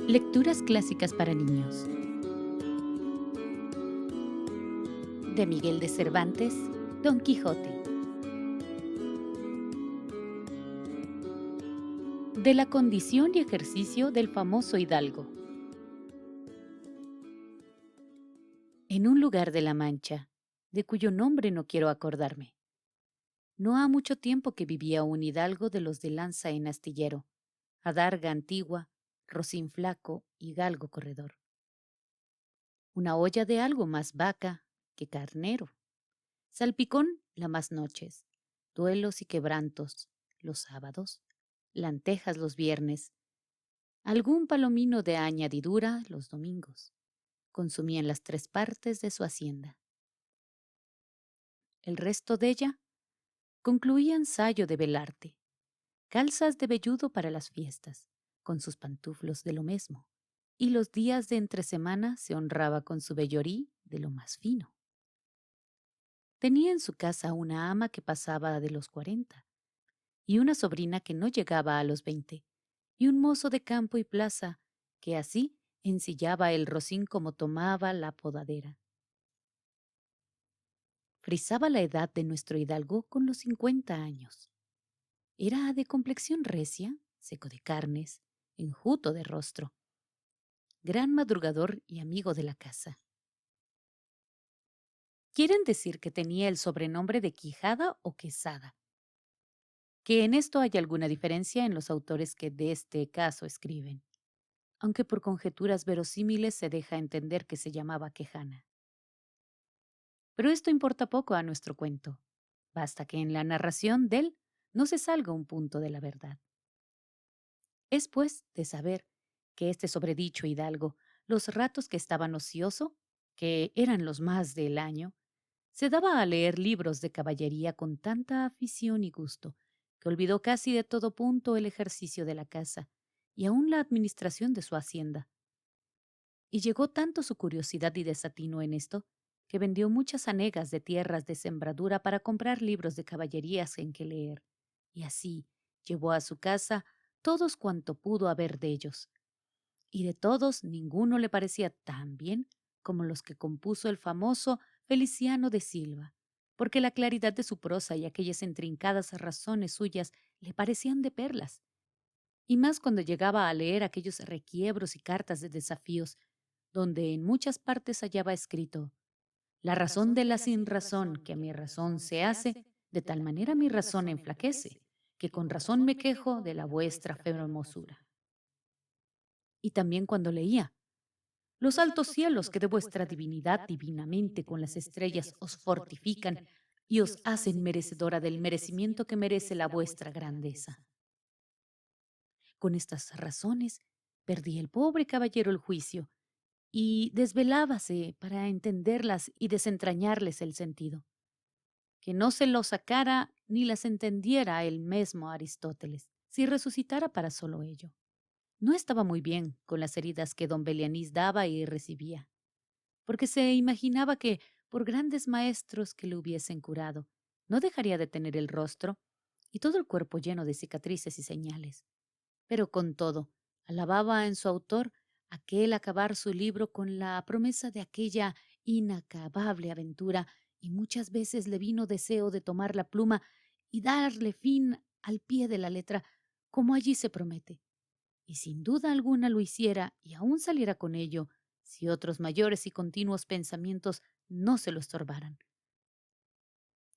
Lecturas clásicas para niños de Miguel de Cervantes, Don Quijote. De la condición y ejercicio del famoso hidalgo. En un lugar de la Mancha, de cuyo nombre no quiero acordarme, no ha mucho tiempo que vivía un hidalgo de los de lanza en astillero, adarga antigua, rocín flaco y galgo corredor. Una olla de algo más vaca que carnero, salpicón la más noches, duelos y quebrantos los sábados, lentejas los viernes, algún palomino de añadidura los domingos. Consumían las tres partes de su hacienda. El resto de ella concluía sayo de velarte, calzas de velludo para las fiestas, con sus pantuflos de lo mesmo, y los días de entre semana se honraba con su vellorí de lo más fino. Tenía en su casa una ama que pasaba de los 40, y una sobrina que no llegaba a los 20, y un mozo de campo y plaza que así ensillaba el rocín como tomaba la podadera. Frisaba la edad de nuestro hidalgo con los 50 años. Era de complexión recia, seco de carnes, enjuto de rostro, gran madrugador y amigo de la casa. Quieren decir que tenía el sobrenombre de Quijada o Quesada, que en esto hay alguna diferencia en los autores que de este caso escriben, aunque por conjeturas verosímiles se deja entender que se llamaba Quejana. Pero esto importa poco a nuestro cuento. Basta que en la narración de él no se salga un punto de la verdad. Es, pues, de saber que este sobredicho hidalgo, los ratos que estaba ocioso, que eran los más del año, se daba a leer libros de caballería con tanta afición y gusto, que olvidó casi de todo punto el ejercicio de la casa y aun la administración de su hacienda. Y llegó tanto su curiosidad y desatino en esto, que vendió muchas hanegas de tierras de sembradura para comprar libros de caballerías en que leer, y así llevó a su casa todos cuanto pudo haber de ellos. Y de todos ninguno le parecía tan bien como los que compuso el famoso Feliciano de Silva, porque la claridad de su prosa y aquellas intrincadas razones suyas le parecían de perlas. Y más cuando llegaba a leer aquellos requiebros y cartas de desafíos, donde en muchas partes hallaba escrito: la razón de la sin razón que a mi razón se hace, de tal manera mi razón enflaquece, que con razón me quejo de la vuestra hermosura. Y también cuando leía: los altos cielos que de vuestra divinidad divinamente con las estrellas os fortifican y os hacen merecedora del merecimiento que merece la vuestra grandeza. Con estas razones perdí el pobre caballero el juicio y desvelábase para entenderlas y desentrañarles el sentido, que no se lo sacara ni las entendiera el mismo Aristóteles, si resucitara para solo ello. No estaba muy bien con las heridas que don Belianís daba y recibía, porque se imaginaba que, por grandes maestros que le hubiesen curado, no dejaría de tener el rostro y todo el cuerpo lleno de cicatrices y señales. Pero con todo, alababa en su autor aquel acabar su libro con la promesa de aquella inacabable aventura, y muchas veces le vino deseo de tomar la pluma y darle fin al pie de la letra, como allí se promete. Y sin duda alguna lo hiciera y aún saliera con ello, si otros mayores y continuos pensamientos no se lo estorbaran.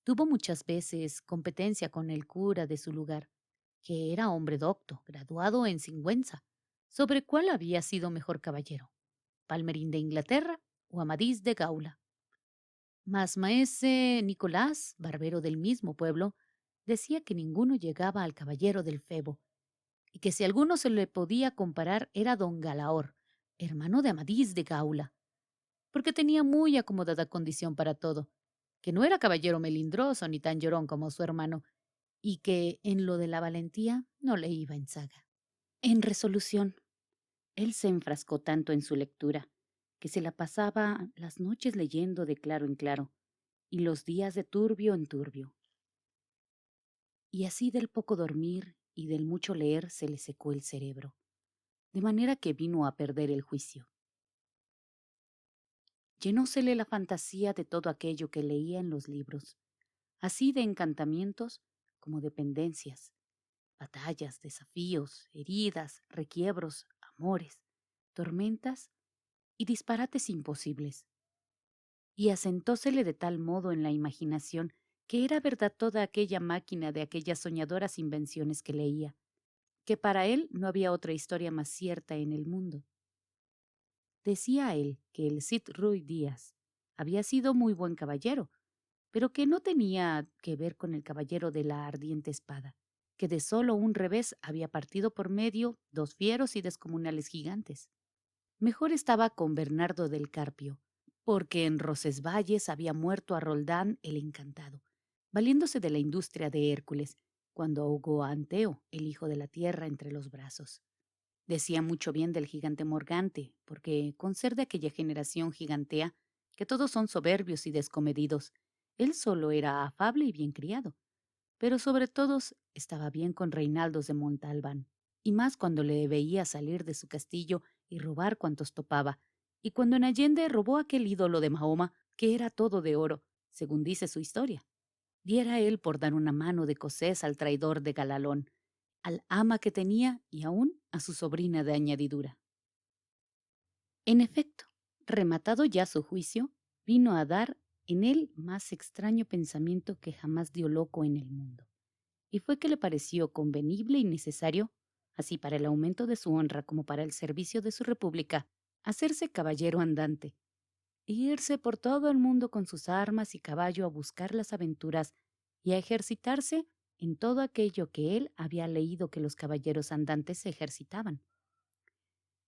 Tuvo muchas veces competencia con el cura de su lugar, que era hombre docto, graduado en Sigüenza, sobre cuál había sido mejor caballero, Palmerín de Inglaterra o Amadís de Gaula. Mas maese Nicolás, barbero del mismo pueblo, decía que ninguno llegaba al caballero del Febo, y que si alguno se le podía comparar era don Galaor, hermano de Amadís de Gaula, porque tenía muy acomodada condición para todo, que no era caballero melindroso ni tan llorón como su hermano, y que en lo de la valentía no le iba en zaga. En resolución, él se enfrascó tanto en su lectura, que se la pasaba las noches leyendo de claro en claro, y los días de turbio en turbio. Y así del poco dormir y del mucho leer se le secó el cerebro. de manera que vino a perder el juicio. Llenósele la fantasía de todo aquello que leía en los libros, así de encantamientos como de pendencias, batallas, desafíos, heridas, requiebros, amores, tormentas y disparates imposibles. Y asentósele de tal modo en la imaginación que era verdad toda aquella máquina de aquellas soñadoras invenciones que leía, que para él no había otra historia más cierta en el mundo. Decía él que el Cid Ruy Díaz había sido muy buen caballero, pero que no tenía que ver con el caballero de la ardiente espada, que de solo un revés había partido por medio dos fieros y descomunales gigantes. Mejor estaba con Bernardo del Carpio, porque en Roncesvalles había muerto a Roldán el Encantado, valiéndose de la industria de Hércules, cuando ahogó a Anteo, el hijo de la tierra, entre los brazos. Decía mucho bien del gigante Morgante, porque, con ser de aquella generación gigantea, que todos son soberbios y descomedidos, él solo era afable y bien criado, pero sobre todos estaba bien con Reinaldos de Montalbán, y más cuando le veía salir de su castillo y robar cuantos topaba, y cuando en Allende robó aquel ídolo de Mahoma, que era todo de oro, según dice su historia. Diera él por dar una mano de cosés al traidor de Galalón, al ama que tenía y aún a su sobrina de añadidura. En efecto, rematado ya su juicio, vino a dar en él más extraño pensamiento que jamás dio loco en el mundo, y fue que le pareció convenible y necesario, así para el aumento de su honra como para el servicio de su república, hacerse caballero andante, e irse por todo el mundo con sus armas y caballo a buscar las aventuras y a ejercitarse en todo aquello que él había leído que los caballeros andantes se ejercitaban,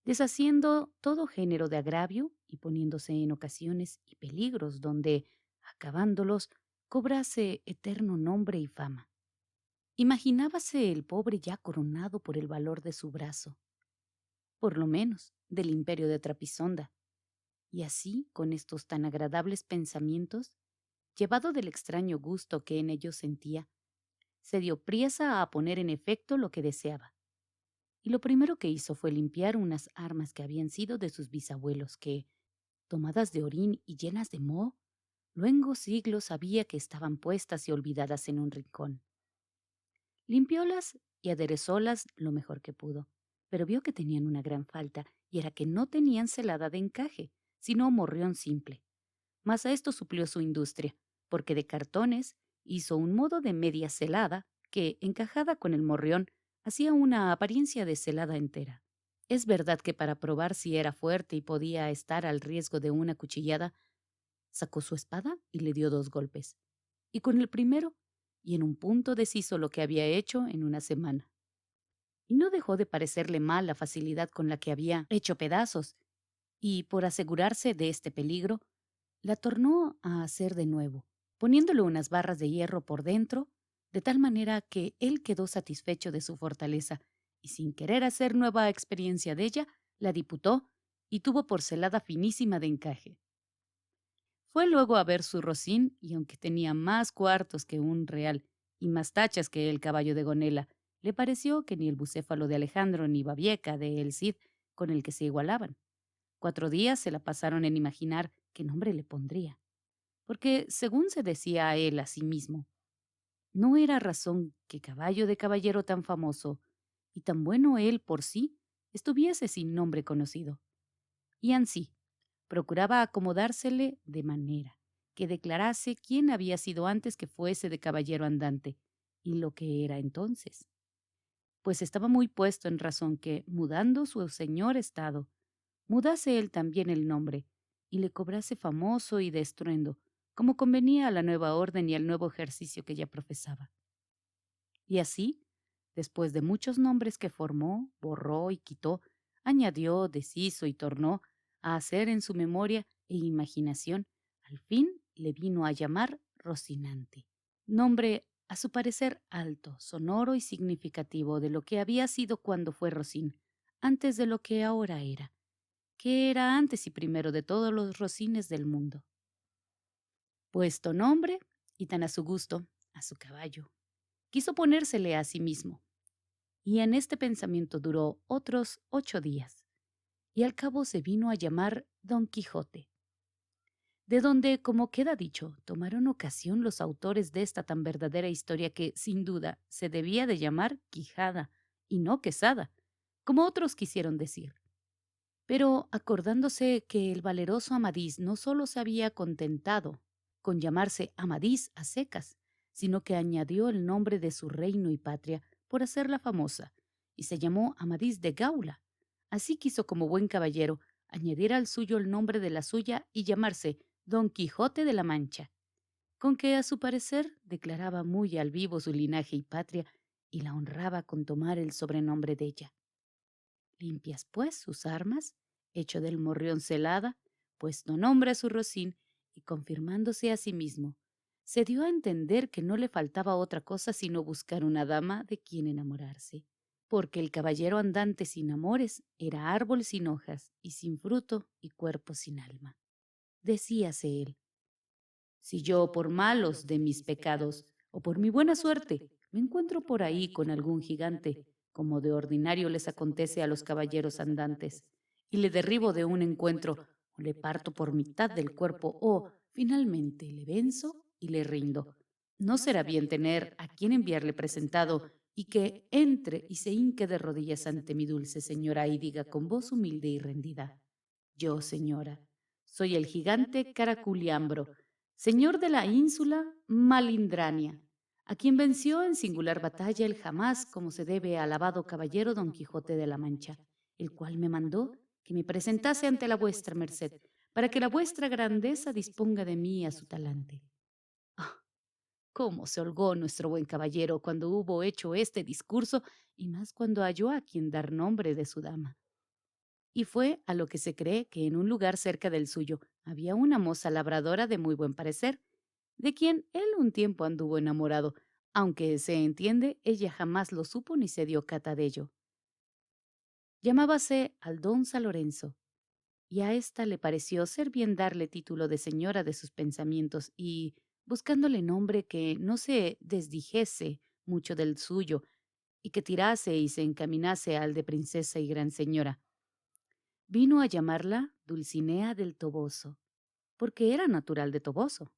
deshaciendo todo género de agravio y poniéndose en ocasiones y peligros donde, acabándolos, cobrase eterno nombre y fama. Imaginábase el pobre ya coronado por el valor de su brazo, por lo menos del imperio de Trapisonda, y así, con estos tan agradables pensamientos, llevado del extraño gusto que en ellos sentía, se dio priesa a poner en efecto lo que deseaba. Y lo primero que hizo fue limpiar unas armas que habían sido de sus bisabuelos, que, tomadas de orín y llenas de moho, luengos siglos sabía que estaban puestas y olvidadas en un rincón. Limpiólas y aderezólas lo mejor que pudo, pero vio que tenían una gran falta, y era que no tenían celada de encaje, sino morrión simple. Mas a esto suplió su industria, porque de cartones hizo un modo de media celada que, encajada con el morrión, hacía una apariencia de celada entera. Es verdad que para probar si era fuerte y podía estar al riesgo de una cuchillada, sacó su espada y le dio 2 golpes. Y con el primero, y en un punto deshizo lo que había hecho en una semana. Y no dejó de parecerle mal la facilidad con la que había hecho pedazos, y por asegurarse de este peligro, la tornó a hacer de nuevo, poniéndole unas barras de hierro por dentro, de tal manera que él quedó satisfecho de su fortaleza, y sin querer hacer nueva experiencia de ella, la diputó y tuvo por celada finísima de encaje. Fue luego a ver su rocín, y aunque tenía más cuartos que un real y más tachas que el caballo de Gonela, le pareció que ni el bucéfalo de Alejandro ni Babieca de El Cid con el que se igualaban. 4 días se la pasaron en imaginar qué nombre le pondría, porque, según se decía a él a sí mismo, no era razón que caballo de caballero tan famoso y tan bueno él por sí estuviese sin nombre conocido. Y ansí, procuraba acomodársele de manera que declarase quién había sido antes que fuese de caballero andante y lo que era entonces, pues estaba muy puesto en razón que, mudando su señor estado, mudase él también el nombre y le cobrase famoso y de estruendo, como convenía a la nueva orden y al nuevo ejercicio que ya profesaba. Y así, después de muchos nombres que formó, borró y quitó, añadió, deshizo y tornó a hacer en su memoria e imaginación, al fin le vino a llamar Rocinante, nombre a su parecer alto, sonoro y significativo de lo que había sido cuando fue Rocín, antes de lo que ahora era, que era antes y primero de todos los Rocines del mundo. Puesto nombre, y tan a su gusto, a su caballo, quiso ponérsele a sí mismo, y en este pensamiento duró otros 8 días, y al cabo se vino a llamar Don Quijote, de donde, como queda dicho, tomaron ocasión los autores de esta tan verdadera historia que, sin duda, se debía de llamar Quijada y no Quesada, como otros quisieron decir. Pero acordándose que el valeroso Amadís no solo se había contentado con llamarse Amadís a secas, sino que añadió el nombre de su reino y patria por hacerla famosa, y se llamó Amadís de Gaula. Así quiso, como buen caballero, añadir al suyo el nombre de la suya y llamarse Don Quijote de la Mancha, con que a su parecer declaraba muy al vivo su linaje y patria y la honraba con tomar el sobrenombre de ella. Limpias, pues, sus armas, hecho del morrión celada, puesto nombre a su rocín y confirmándose a sí mismo, se dio a entender que no le faltaba otra cosa sino buscar una dama de quien enamorarse, porque el caballero andante sin amores era árbol sin hojas y sin fruto y cuerpo sin alma. Decíase él: si yo por malos de mis pecados o por mi buena suerte me encuentro por ahí con algún gigante, como de ordinario les acontece a los caballeros andantes, y le derribo de un encuentro, o le parto por mitad del cuerpo, o finalmente le venzo y le rindo, no será bien tener a quien enviarle presentado y que entre y se hinque de rodillas ante mi dulce señora y diga con voz humilde y rendida: yo, señora, soy el gigante Caraculiambro, señor de la ínsula Malindrania, a quien venció en singular batalla el jamás como se debe alabado caballero Don Quijote de la Mancha, el cual me mandó que me presentase ante la vuestra merced, para que la vuestra grandeza disponga de mí a su talante. Ah, cómo se holgó nuestro buen caballero cuando hubo hecho este discurso, y más cuando halló a quien dar nombre de su dama. Y fue a lo que se cree que en un lugar cerca del suyo había una moza labradora de muy buen parecer, de quien él un tiempo anduvo enamorado, aunque se entiende, ella jamás lo supo ni se dio cata de ello. Llamábase Aldonza Lorenzo, y a ésta le pareció ser bien darle título de señora de sus pensamientos y, buscándole nombre que no se desdijese mucho del suyo y que tirase y se encaminase al de princesa y gran señora, vino a llamarla Dulcinea del Toboso, porque era natural de Toboso,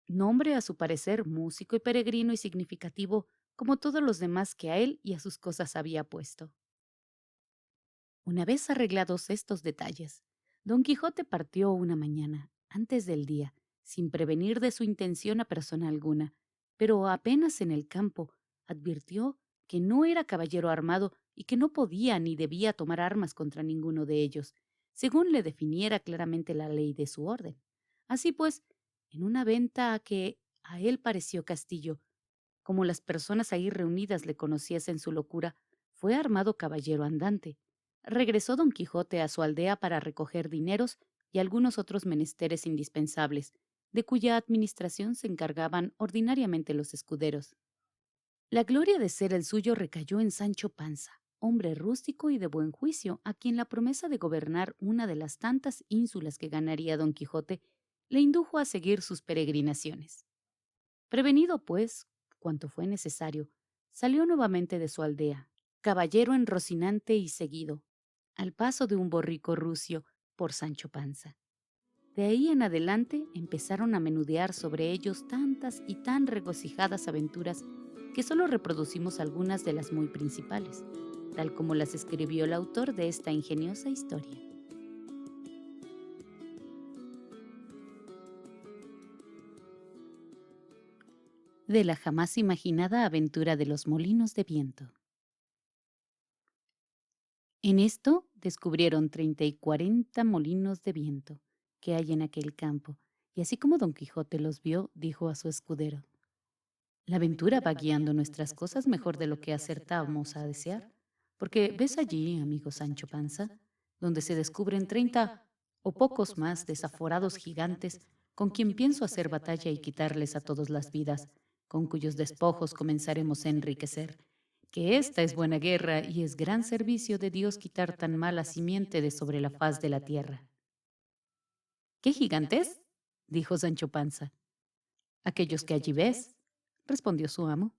nombre a su parecer músico y peregrino y significativo como todos los demás que a él y a sus cosas había puesto. Una vez arreglados estos detalles, Don Quijote partió una mañana, antes del día, sin prevenir de su intención a persona alguna, pero apenas en el campo advirtió que no era caballero armado y que no podía ni debía tomar armas contra ninguno de ellos, según le definiera claramente la ley de su orden. Así pues, en una venta a que a él pareció castillo, como las personas ahí reunidas le conociesen su locura, fue armado caballero andante. Regresó don Quijote a su aldea para recoger dineros y algunos otros menesteres indispensables, de cuya administración se encargaban ordinariamente los escuderos. La gloria de ser el suyo recayó en Sancho Panza, hombre rústico y de buen juicio, a quien la promesa de gobernar una de las tantas ínsulas que ganaría don Quijote le indujo a seguir sus peregrinaciones. Prevenido, pues, cuanto fue necesario, salió nuevamente de su aldea, caballero en Rocinante y seguido, al paso de un borrico rucio, por Sancho Panza. De ahí en adelante empezaron a menudear sobre ellos tantas y tan regocijadas aventuras que solo reproducimos algunas de las muy principales, tal como las escribió el autor de esta ingeniosa historia. De la jamás imaginada aventura de los molinos de viento. En esto descubrieron 30 y 40 molinos de viento que hay en aquel campo, y así como don Quijote los vio, dijo a su escudero: la aventura va guiando nuestras cosas mejor de lo que acertábamos a desear, porque ves allí, amigo Sancho Panza, donde se descubren 30 o pocos más desaforados gigantes con quien pienso hacer batalla y quitarles a todos las vidas, con cuyos despojos comenzaremos a enriquecer, que esta es buena guerra y es gran servicio de Dios quitar tan mala simiente de sobre la faz de la tierra. ¿Qué gigantes? Dijo Sancho Panza. Aquellos que allí ves, respondió su amo,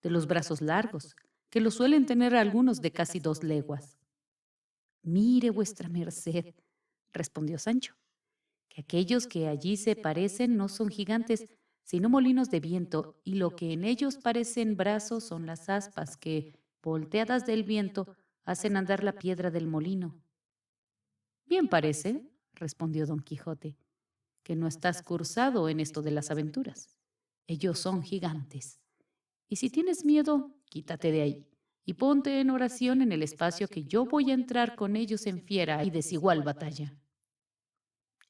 de los brazos largos, que lo suelen tener algunos de casi 2 leguas. Mire vuestra merced, respondió Sancho, que aquellos que allí se parecen no son gigantes, sino molinos de viento, y lo que en ellos parecen brazos son las aspas que, volteadas del viento, hacen andar la piedra del molino. Bien parece, respondió don Quijote, que no estás cursado en esto de las aventuras. Ellos son gigantes. Y si tienes miedo, quítate de ahí y ponte en oración en el espacio que yo voy a entrar con ellos en fiera y desigual batalla.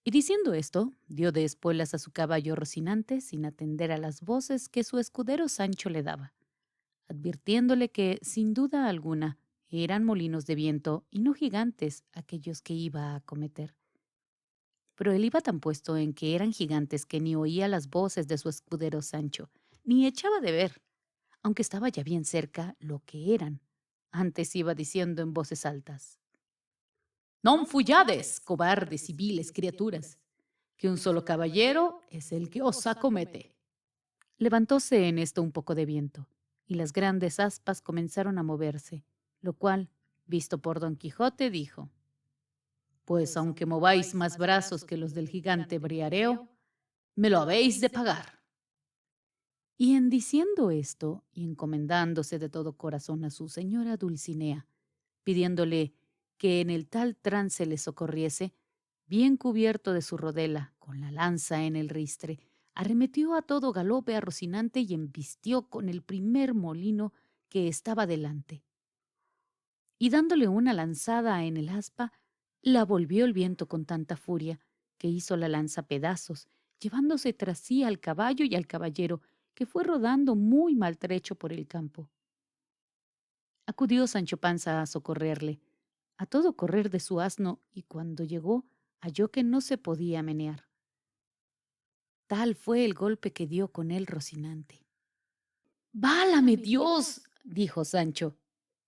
Y diciendo esto, dio de espuelas a su caballo Rocinante sin atender a las voces que su escudero Sancho le daba, advirtiéndole que, sin duda alguna, eran molinos de viento y no gigantes aquellos que iba a acometer. Pero él iba tan puesto en que eran gigantes que ni oía las voces de su escudero Sancho, ni echaba de ver, aunque estaba ya bien cerca, lo que eran. Antes iba diciendo en voces altas: «Non fuyades, cobardes y viles criaturas, que un solo caballero es el que os acomete». Levantóse en esto un poco de viento, y las grandes aspas comenzaron a moverse, lo cual, visto por don Quijote, dijo: «Pues aunque mováis más brazos que los del gigante Briareo, me lo habéis de pagar». Y en diciendo esto, y encomendándose de todo corazón a su señora Dulcinea, pidiéndole que en el tal trance le socorriese, bien cubierto de su rodela, con la lanza en el ristre, arremetió a todo galope a Rocinante y embistió con el primer molino que estaba delante. Y dándole una lanzada en el aspa, la volvió el viento con tanta furia que hizo la lanza pedazos, llevándose tras sí al caballo y al caballero, que fue rodando muy maltrecho por el campo. Acudió Sancho Panza a socorrerle, a todo correr de su asno, y cuando llegó, halló que no se podía menear. Tal fue el golpe que dio con él Rocinante. «¡Válame Dios!», dijo Sancho.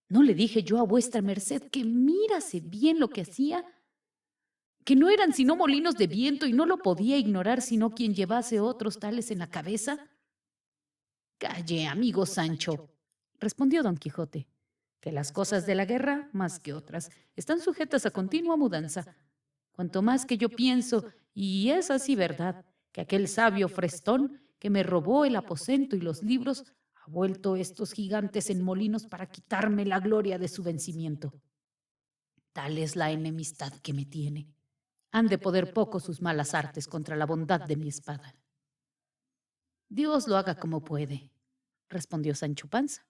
«¿No le dije yo a vuestra merced que mírase bien lo que hacía? Que no eran sino molinos de viento y no lo podía ignorar sino quien llevase otros tales en la cabeza». «Calle, amigo Sancho», respondió don Quijote, «que las cosas de la guerra, más que otras, están sujetas a continua mudanza. Cuanto más que yo pienso, y es así verdad, que aquel sabio Frestón, que me robó el aposento y los libros, ha vuelto estos gigantes en molinos para quitarme la gloria de su vencimiento. Tal es la enemistad que me tiene. Han de poder poco sus malas artes contra la bondad de mi espada». «Dios lo haga como puede», respondió Sancho Panza.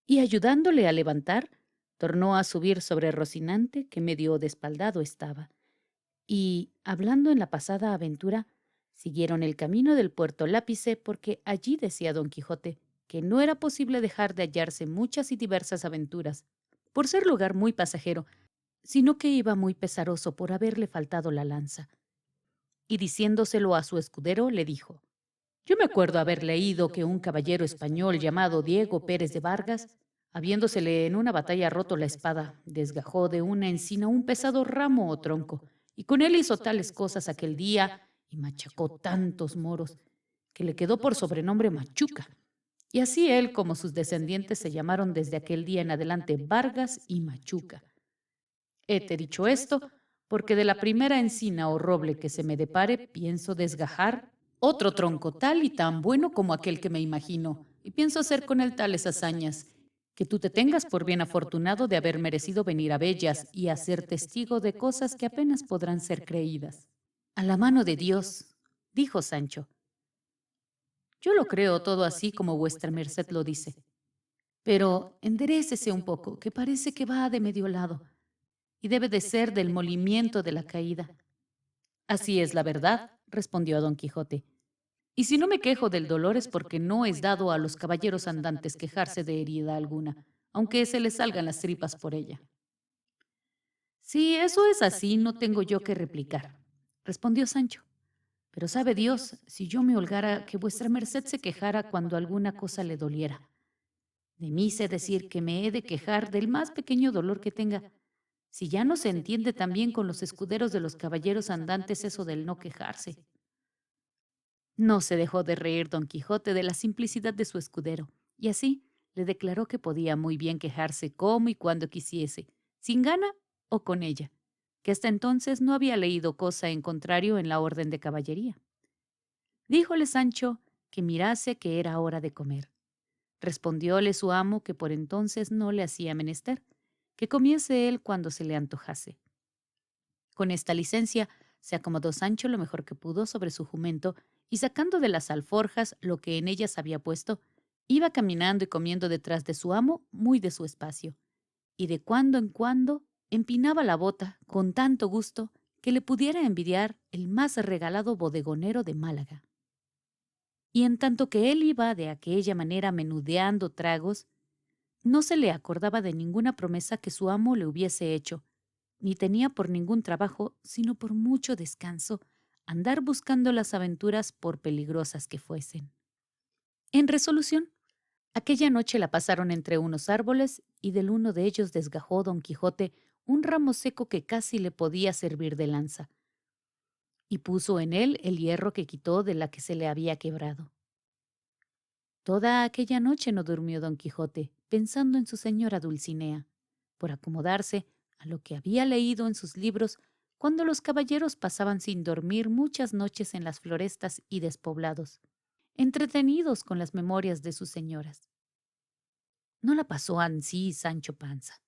Y ayudándole a levantar, tornó a subir sobre Rocinante, que medio despaldado estaba. Y, hablando en la pasada aventura, siguieron el camino del puerto Lápice, porque allí decía don Quijote que no era posible dejar de hallarse muchas y diversas aventuras, por ser lugar muy pasajero, sino que iba muy pesaroso por haberle faltado la lanza. Y diciéndoselo a su escudero, le dijo: «Yo me acuerdo haber leído que un caballero español llamado Diego Pérez de Vargas, habiéndosele en una batalla roto la espada, desgajó de una encina un pesado ramo o tronco, y con él hizo tales cosas aquel día y machacó tantos moros, que le quedó por sobrenombre Machuca. Y así él como sus descendientes se llamaron desde aquel día en adelante Vargas y Machuca. Hete dicho esto, porque de la primera encina o roble que se me depare pienso desgajar otro tronco tal y tan bueno como aquel que me imagino, y pienso hacer con él tales hazañas, que tú te tengas por bien afortunado de haber merecido venir a Bellas y a ser testigo de cosas que apenas podrán ser creídas». «A la mano de Dios», dijo Sancho, «yo lo creo todo así como vuestra merced lo dice. Pero enderécese un poco, que parece que va de medio lado, y debe de ser del molimiento de la caída». «Así es la verdad», respondió don Quijote, «y si no me quejo del dolor es porque no es dado a los caballeros andantes quejarse de herida alguna, aunque se les salgan las tripas por ella». «Si eso es así, no tengo yo que replicar», respondió Sancho. «Pero sabe Dios, si yo me holgara, que vuestra merced se quejara cuando alguna cosa le doliera. De mí sé decir que me he de quejar del más pequeño dolor que tenga, si ya no se entiende también con los escuderos de los caballeros andantes eso del no quejarse». No se dejó de reír don Quijote de la simplicidad de su escudero, y así, le declaró que podía muy bien quejarse como y cuando quisiese, sin gana o con ella, que hasta entonces no había leído cosa en contrario en la orden de caballería. Díjole Sancho que mirase que era hora de comer. Respondióle su amo que por entonces no le hacía menester, que comiese él cuando se le antojase. Con esta licencia se acomodó Sancho lo mejor que pudo sobre su jumento y sacando de las alforjas lo que en ellas había puesto, iba caminando y comiendo detrás de su amo muy de su espacio, y de cuando en cuando empinaba la bota con tanto gusto que le pudiera envidiar el más regalado bodegonero de Málaga. Y en tanto que él iba de aquella manera menudeando tragos, no se le acordaba de ninguna promesa que su amo le hubiese hecho, ni tenía por ningún trabajo, sino por mucho descanso, andar buscando las aventuras por peligrosas que fuesen. En resolución, aquella noche la pasaron entre unos árboles y del uno de ellos desgajó don Quijote un ramo seco que casi le podía servir de lanza, y puso en él el hierro que quitó de la que se le había quebrado. Toda aquella noche no durmió don Quijote, pensando en su señora Dulcinea, por acomodarse a lo que había leído en sus libros cuando los caballeros pasaban sin dormir muchas noches en las florestas y despoblados, entretenidos con las memorias de sus señoras. No la pasó ansí Sancho Panza,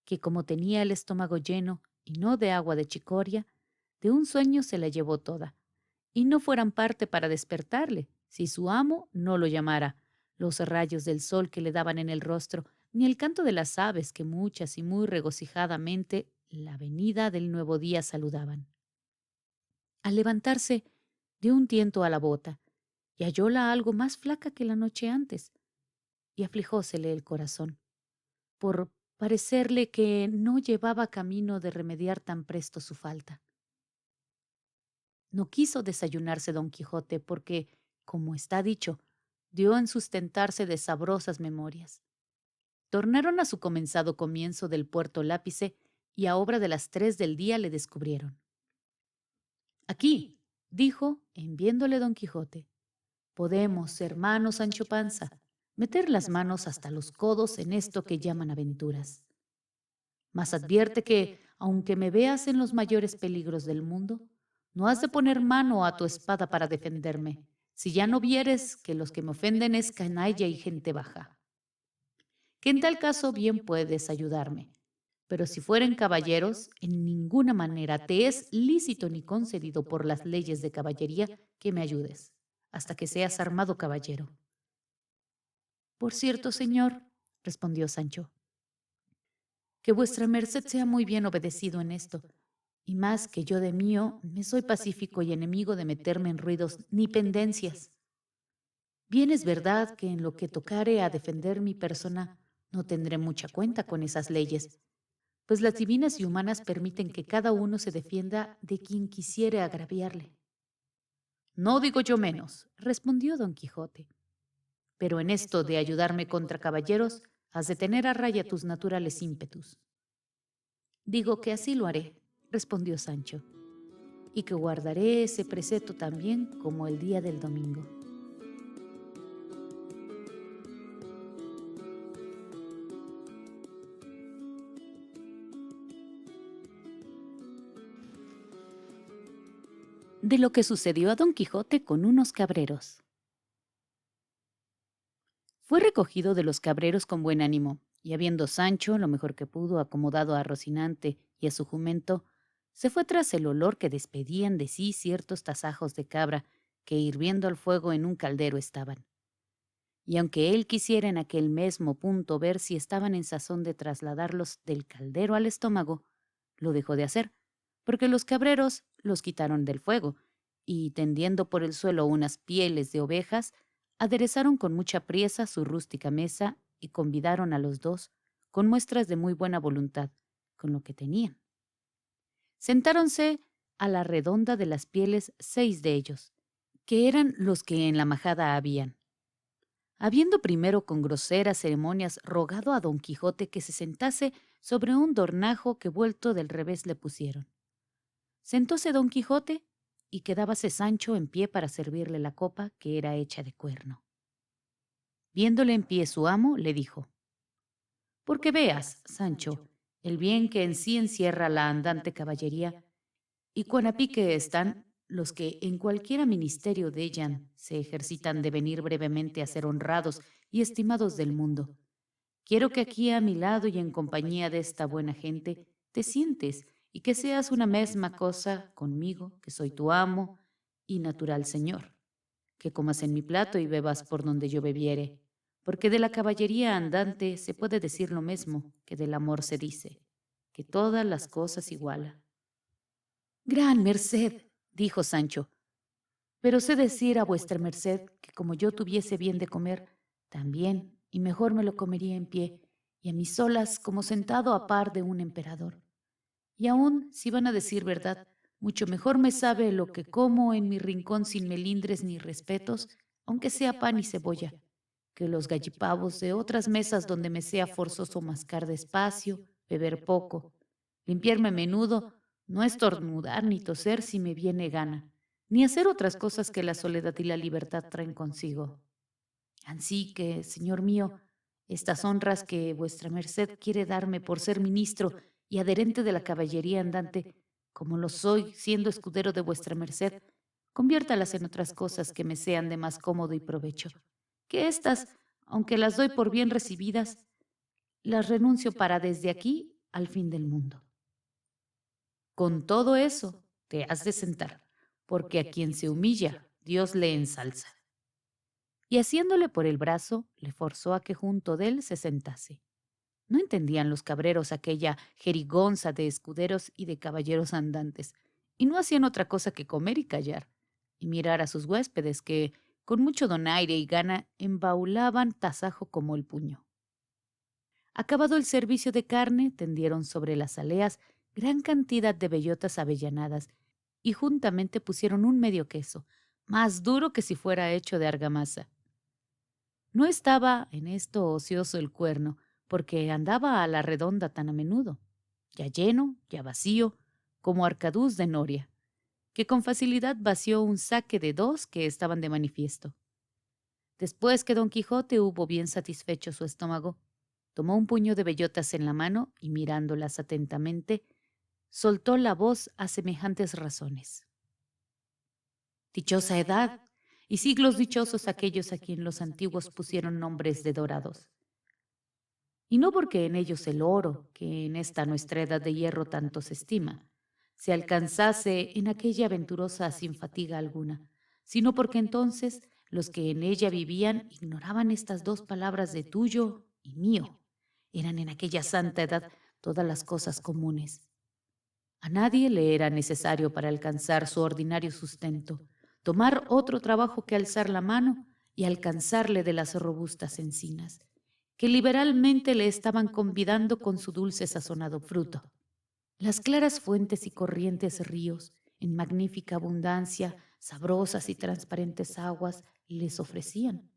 que como tenía el estómago lleno y no de agua de chicoria, de un sueño se la llevó toda, y no fueran parte para despertarle, si su amo no lo llamara, los rayos del sol que le daban en el rostro, ni el canto de las aves que muchas y muy regocijadamente la venida del nuevo día saludaban. Al levantarse, dio un tiento a la bota, y hallóla algo más flaca que la noche antes, y aflijósele el corazón, por parecerle que no llevaba camino de remediar tan presto su falta. No quiso desayunarse don Quijote porque, como está dicho, dio en sustentarse de sabrosas memorias. Tornaron a su comenzado comienzo del puerto Lápice y a obra de las 3 del día le descubrieron. Aquí, dijo, en viéndole don Quijote, podemos, hermano Sancho Panza, meter las manos hasta los codos en esto que llaman aventuras. Mas advierte que, aunque me veas en los mayores peligros del mundo, no has de poner mano a tu espada para defenderme, si ya no vieres que los que me ofenden es canalla y gente baja. Que en tal caso bien puedes ayudarme, pero si fueren caballeros, en ninguna manera te es lícito ni concedido por las leyes de caballería que me ayudes, hasta que seas armado caballero. Por cierto, señor, respondió Sancho, que vuestra merced sea muy bien obedecido en esto, y más que yo de mío me soy pacífico y enemigo de meterme en ruidos ni pendencias. Bien es verdad que en lo que tocare a defender mi persona no tendré mucha cuenta con esas leyes, pues las divinas y humanas permiten que cada uno se defienda de quien quisiere agraviarle. No digo yo menos, respondió don Quijote, pero en esto de ayudarme contra caballeros has de tener a raya tus naturales ímpetus. Digo que así lo haré, respondió Sancho, y que guardaré ese precepto también como el día del domingo. De lo que sucedió a don Quijote con unos cabreros. Fue recogido de los cabreros con buen ánimo, y habiendo Sancho, lo mejor que pudo, acomodado a Rocinante y a su jumento, se fue tras el olor que despedían de sí ciertos tasajos de cabra que hirviendo al fuego en un caldero estaban. Y aunque él quisiera en aquel mesmo punto ver si estaban en sazón de trasladarlos del caldero al estómago, lo dejó de hacer, porque los cabreros los quitaron del fuego, y tendiendo por el suelo unas pieles de ovejas, aderezaron con mucha priesa su rústica mesa y convidaron a los dos, con muestras de muy buena voluntad, con lo que tenían. Sentáronse a la redonda de las pieles 6 de ellos, que eran los que en la majada habían. Habiendo primero con groseras ceremonias rogado a don Quijote que se sentase sobre un dornajo que vuelto del revés le pusieron. Sentóse don Quijote y quedábase Sancho en pie para servirle la copa que era hecha de cuerno. Viéndole en pie su amo, le dijo: porque veas, Sancho, el bien que en sí encierra la andante caballería, y cuán a pique están los que en cualquiera ministerio de ella se ejercitan de venir brevemente a ser honrados y estimados del mundo. Quiero que aquí a mi lado y en compañía de esta buena gente te sientes y que seas una mesma cosa conmigo, que soy tu amo y natural señor, que comas en mi plato y bebas por donde yo bebiere, porque de la caballería andante se puede decir lo mismo que del amor se dice, que todas las cosas iguala. Gran merced, dijo Sancho, pero sé decir a vuestra merced que como yo tuviese bien de comer, también y mejor me lo comería en pie, y a mis solas como sentado a par de un emperador. Y aún, si van a decir verdad, mucho mejor me sabe lo que como en mi rincón sin melindres ni respetos, aunque sea pan y cebolla, que los gallipavos de otras mesas donde me sea forzoso mascar despacio, beber poco, limpiarme a menudo, no estornudar ni toser si me viene gana, ni hacer otras cosas que la soledad y la libertad traen consigo. Ansí que, señor mío, estas honras que vuestra merced quiere darme por ser ministro y adherente de la caballería andante, como lo soy, siendo escudero de vuestra merced, conviértalas en otras cosas que me sean de más cómodo y provecho. Que éstas, aunque las doy por bien recibidas, las renuncio para desde aquí al fin del mundo. Con todo eso, te has de sentar, porque a quien se humilla, Dios le ensalza. Y haciéndole por el brazo, le forzó a que junto de él se sentase. No entendían los cabreros aquella jerigonza de escuderos y de caballeros andantes, y no hacían otra cosa que comer y callar, y mirar a sus huéspedes que, con mucho donaire y gana, embaulaban tasajo como el puño. Acabado el servicio de carne, tendieron sobre las aleas gran cantidad de bellotas avellanadas, y juntamente pusieron un medio queso, más duro que si fuera hecho de argamasa. No estaba en esto ocioso el cuerno, porque andaba a la redonda tan a menudo, ya lleno, ya vacío, como arcaduz de noria, que con facilidad vació un saque de dos que estaban de manifiesto. Después que don Quijote hubo bien satisfecho su estómago, tomó un puño de bellotas en la mano y mirándolas atentamente, soltó la voz a semejantes razones. Dichosa edad, y siglos dichosos aquellos a quien los antiguos pusieron nombres de dorados. Y no porque en ellos el oro, que en esta nuestra edad de hierro tanto se estima, se alcanzase en aquella aventurosa sin fatiga alguna, sino porque entonces los que en ella vivían ignoraban estas dos palabras de tuyo y mío. Eran en aquella santa edad todas las cosas comunes. A nadie le era necesario para alcanzar su ordinario sustento tomar otro trabajo que alzar la mano y alcanzarle de las robustas encinas, que liberalmente le estaban convidando con su dulce sazonado fruto. Las claras fuentes y corrientes ríos, en magnífica abundancia, sabrosas y transparentes aguas, les ofrecían.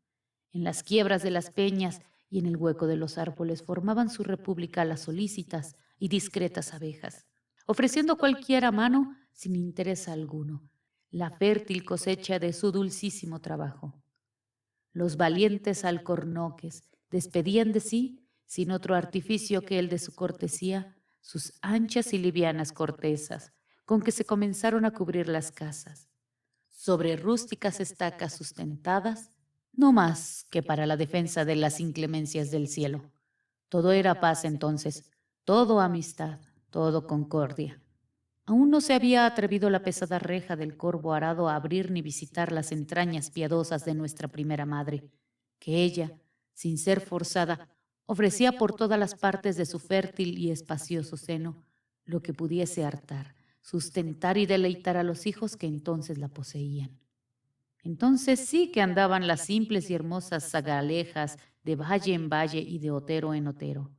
En las quiebras de las peñas y en el hueco de los árboles formaban su república las solícitas y discretas abejas, ofreciendo cualquiera mano sin interés alguno, la fértil cosecha de su dulcísimo trabajo. Los valientes alcornoques despedían de sí, sin otro artificio que el de su cortesía, sus anchas y livianas cortezas, con que se comenzaron a cubrir las casas, sobre rústicas estacas sustentadas, no más que para la defensa de las inclemencias del cielo. Todo era paz entonces, todo amistad, todo concordia. Aún no se había atrevido la pesada reja del corvo arado a abrir ni visitar las entrañas piadosas de nuestra primera madre, que ella, sin ser forzada, ofrecía por todas las partes de su fértil y espacioso seno lo que pudiese hartar, sustentar y deleitar a los hijos que entonces la poseían. Entonces sí que andaban las simples y hermosas zagalejas de valle en valle y de otero en otero,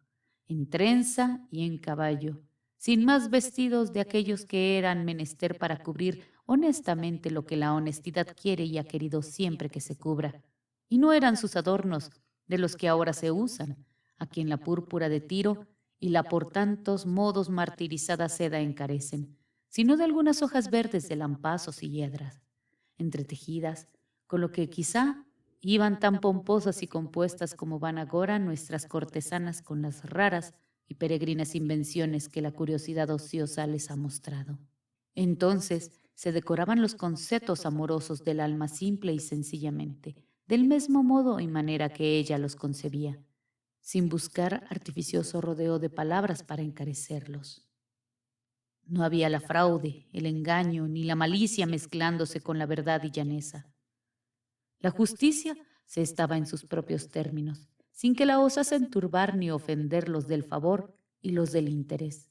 en trenza y en caballo, sin más vestidos de aquellos que eran menester para cubrir honestamente lo que la honestidad quiere y ha querido siempre que se cubra. Y no eran sus adornos de los que ahora se usan, a quien la púrpura de Tiro y la por tantos modos martirizada seda encarecen, sino de algunas hojas verdes de lampazos y hiedras, entretejidas, con lo que quizá Iban tan pomposas y compuestas como van agora nuestras cortesanas con las raras y peregrinas invenciones que la curiosidad ociosa les ha mostrado. Entonces se decoraban los conceptos amorosos del alma simple y sencillamente, del mismo modo y manera que ella los concebía, sin buscar artificioso rodeo de palabras para encarecerlos. No había la fraude, el engaño, ni la malicia mezclándose con la verdad y llaneza. La justicia se estaba en sus propios términos, sin que la osasen turbar ni ofender los del favor y los del interés,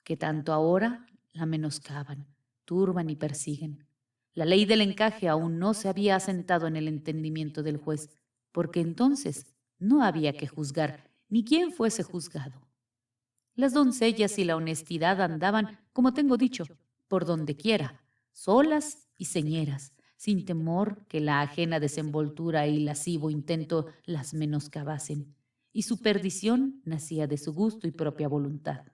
que tanto ahora la menoscaban, turban y persiguen. La ley del encaje aún no se había asentado en el entendimiento del juez, porque entonces no había que juzgar, ni quién fuese juzgado. Las doncellas y la honestidad andaban, como tengo dicho, por donde quiera, solas y señeras, sin temor que la ajena desenvoltura y lascivo intento las menoscabasen, y su perdición nacía de su gusto y propia voluntad.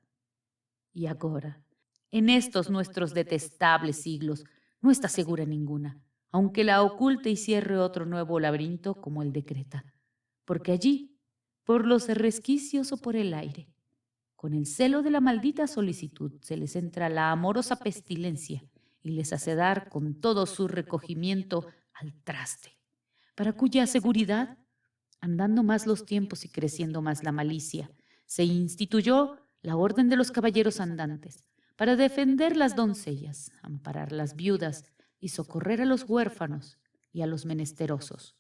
Y ahora, en estos nuestros detestables siglos, no está segura ninguna, aunque la oculte y cierre otro nuevo laberinto como el decreta, porque allí, por los resquicios o por el aire, con el celo de la maldita solicitud se les entra la amorosa pestilencia y les hace dar con todo su recogimiento al traste, para cuya seguridad, andando más los tiempos y creciendo más la malicia, se instituyó la orden de los caballeros andantes, para defender las doncellas, amparar las viudas y socorrer a los huérfanos y a los menesterosos.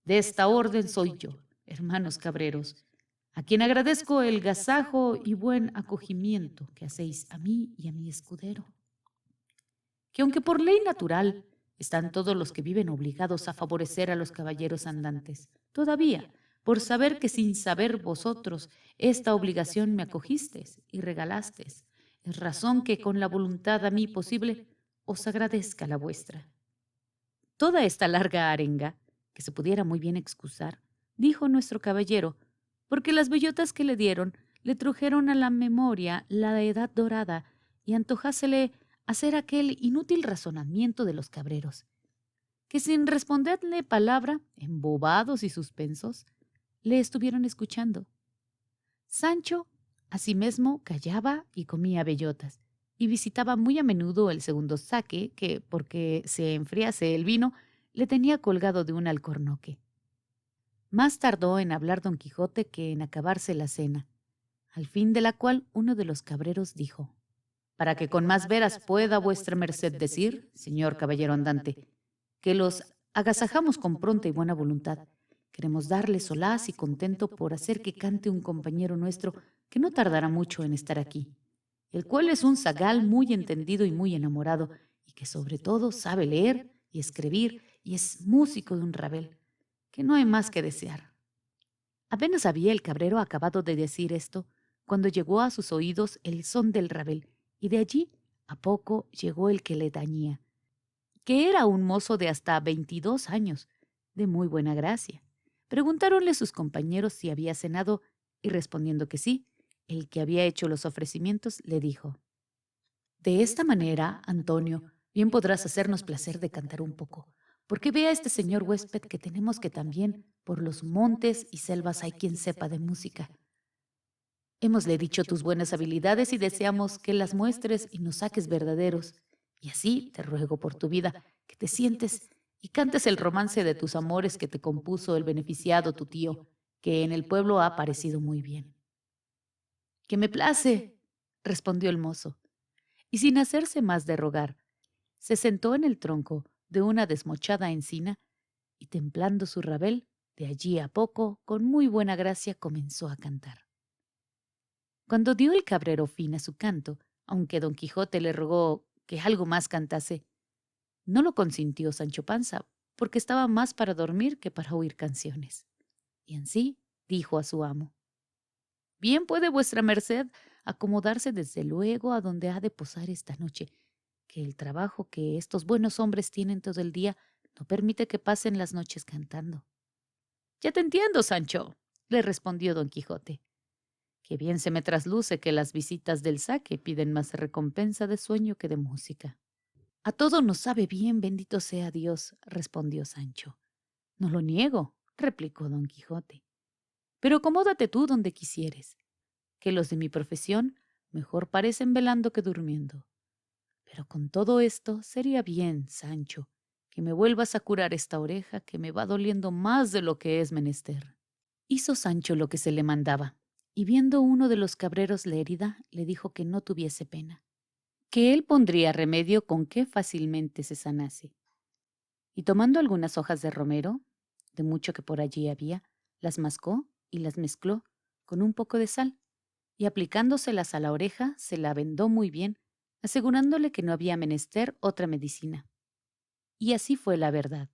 De esta orden soy yo, hermanos cabreros, a quien agradezco el gasajo y buen acogimiento que hacéis a mí y a mi escudero. Que aunque por ley natural están todos los que viven obligados a favorecer a los caballeros andantes, todavía, por saber que sin saber vosotros esta obligación me acogisteis y regalasteis, es razón que con la voluntad a mí posible os agradezca la vuestra. Toda esta larga arenga, que se pudiera muy bien excusar, dijo nuestro caballero, porque las bellotas que le dieron le trujeron a la memoria la edad dorada y antojásele hacer aquel inútil razonamiento de los cabreros, que sin responderle palabra, embobados y suspensos, le estuvieron escuchando. Sancho, asimismo, callaba y comía bellotas, y visitaba muy a menudo el segundo saque que, porque se enfriase el vino, le tenía colgado de un alcornoque. Más tardó en hablar don Quijote que en acabarse la cena, al fin de la cual uno de los cabreros dijo: para que con más veras pueda vuestra merced decir, señor caballero andante, que los agasajamos con pronta y buena voluntad. Queremos darle solaz y contento por hacer que cante un compañero nuestro que no tardará mucho en estar aquí, el cual es un zagal muy entendido y muy enamorado, y que sobre todo sabe leer y escribir y es músico de un rabel, que no hay más que desear. Apenas había el cabrero acabado de decir esto, cuando llegó a sus oídos el son del rabel, y de allí a poco llegó el que le tañía, que era un mozo de hasta 22 años, de muy buena gracia. Preguntáronle sus compañeros si había cenado, y respondiendo que sí, el que había hecho los ofrecimientos le dijo: de esta manera, Antonio, bien podrás hacernos placer de cantar un poco, porque vea este señor huésped que tenemos que también por los montes y selvas hay quien sepa de música. Hémosle dicho tus buenas habilidades y deseamos que las muestres y nos saques verdaderos. Y así te ruego por tu vida que te sientes y cantes el romance de tus amores que te compuso el beneficiado tu tío, que en el pueblo ha parecido muy bien. —Que me place —respondió el mozo, y sin hacerse más de rogar, se sentó en el tronco de una desmochada encina y templando su rabel, de allí a poco, con muy buena gracia comenzó a cantar. Cuando dio el cabrero fin a su canto, aunque don Quijote le rogó que algo más cantase, no lo consintió Sancho Panza, porque estaba más para dormir que para oír canciones. Y en sí dijo a su amo: bien puede vuestra merced acomodarse desde luego a donde ha de posar esta noche, que el trabajo que estos buenos hombres tienen todo el día no permite que pasen las noches cantando. Ya te entiendo, Sancho, le respondió don Quijote, que bien se me trasluce que las visitas del saque piden más recompensa de sueño que de música. A todo nos sabe bien, bendito sea Dios, respondió Sancho. No lo niego, replicó don Quijote, pero acomódate tú donde quisieres, que los de mi profesión mejor parecen velando que durmiendo. Pero con todo esto sería bien, Sancho, que me vuelvas a curar esta oreja que me va doliendo más de lo que es menester. Hizo Sancho lo que se le mandaba, y viendo uno de los cabreros la herida, le dijo que no tuviese pena, que él pondría remedio con que fácilmente se sanase. Y tomando algunas hojas de romero, de mucho que por allí había, las mascó y las mezcló con un poco de sal, y aplicándoselas a la oreja, se la vendó muy bien, asegurándole que no había menester otra medicina. Y así fue la verdad.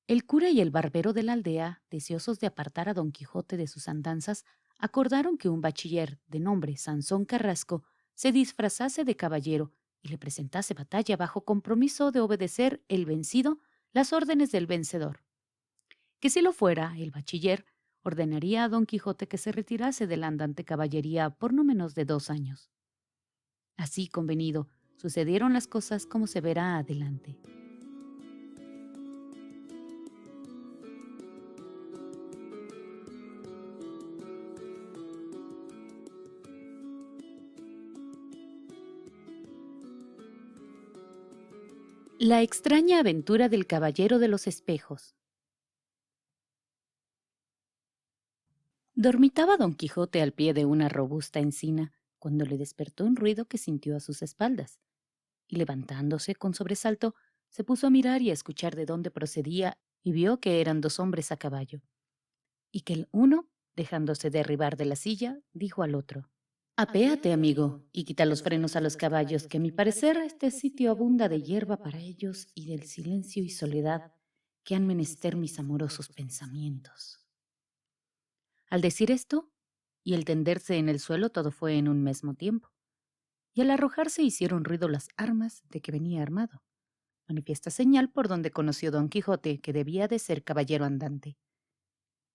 El cura y el barbero de la aldea, deseosos de apartar a don Quijote de sus andanzas, acordaron que un bachiller de nombre Sansón Carrasco se disfrazase de caballero y le presentase batalla bajo compromiso de obedecer el vencido las órdenes del vencedor. Que si lo fuera, el bachiller ordenaría a don Quijote que se retirase de la andante caballería por no menos de 2 años. Así convenido, sucedieron las cosas como se verá adelante. La extraña aventura del Caballero de los Espejos. Dormitaba don Quijote al pie de una robusta encina, cuando le despertó un ruido que sintió a sus espaldas, y levantándose con sobresalto, se puso a mirar y a escuchar de dónde procedía, y vio que eran 2 hombres a caballo, y que el uno, dejándose derribar de la silla, dijo al otro: Apéate, amigo, y quita los frenos a los caballos, que a mi parecer este sitio abunda de hierba para ellos y del silencio y soledad que han menester mis amorosos pensamientos. Al decir esto, y el tenderse en el suelo, todo fue en un mismo tiempo, y al arrojarse hicieron ruido las armas de que venía armado, manifiesta señal por donde conoció don Quijote que debía de ser caballero andante.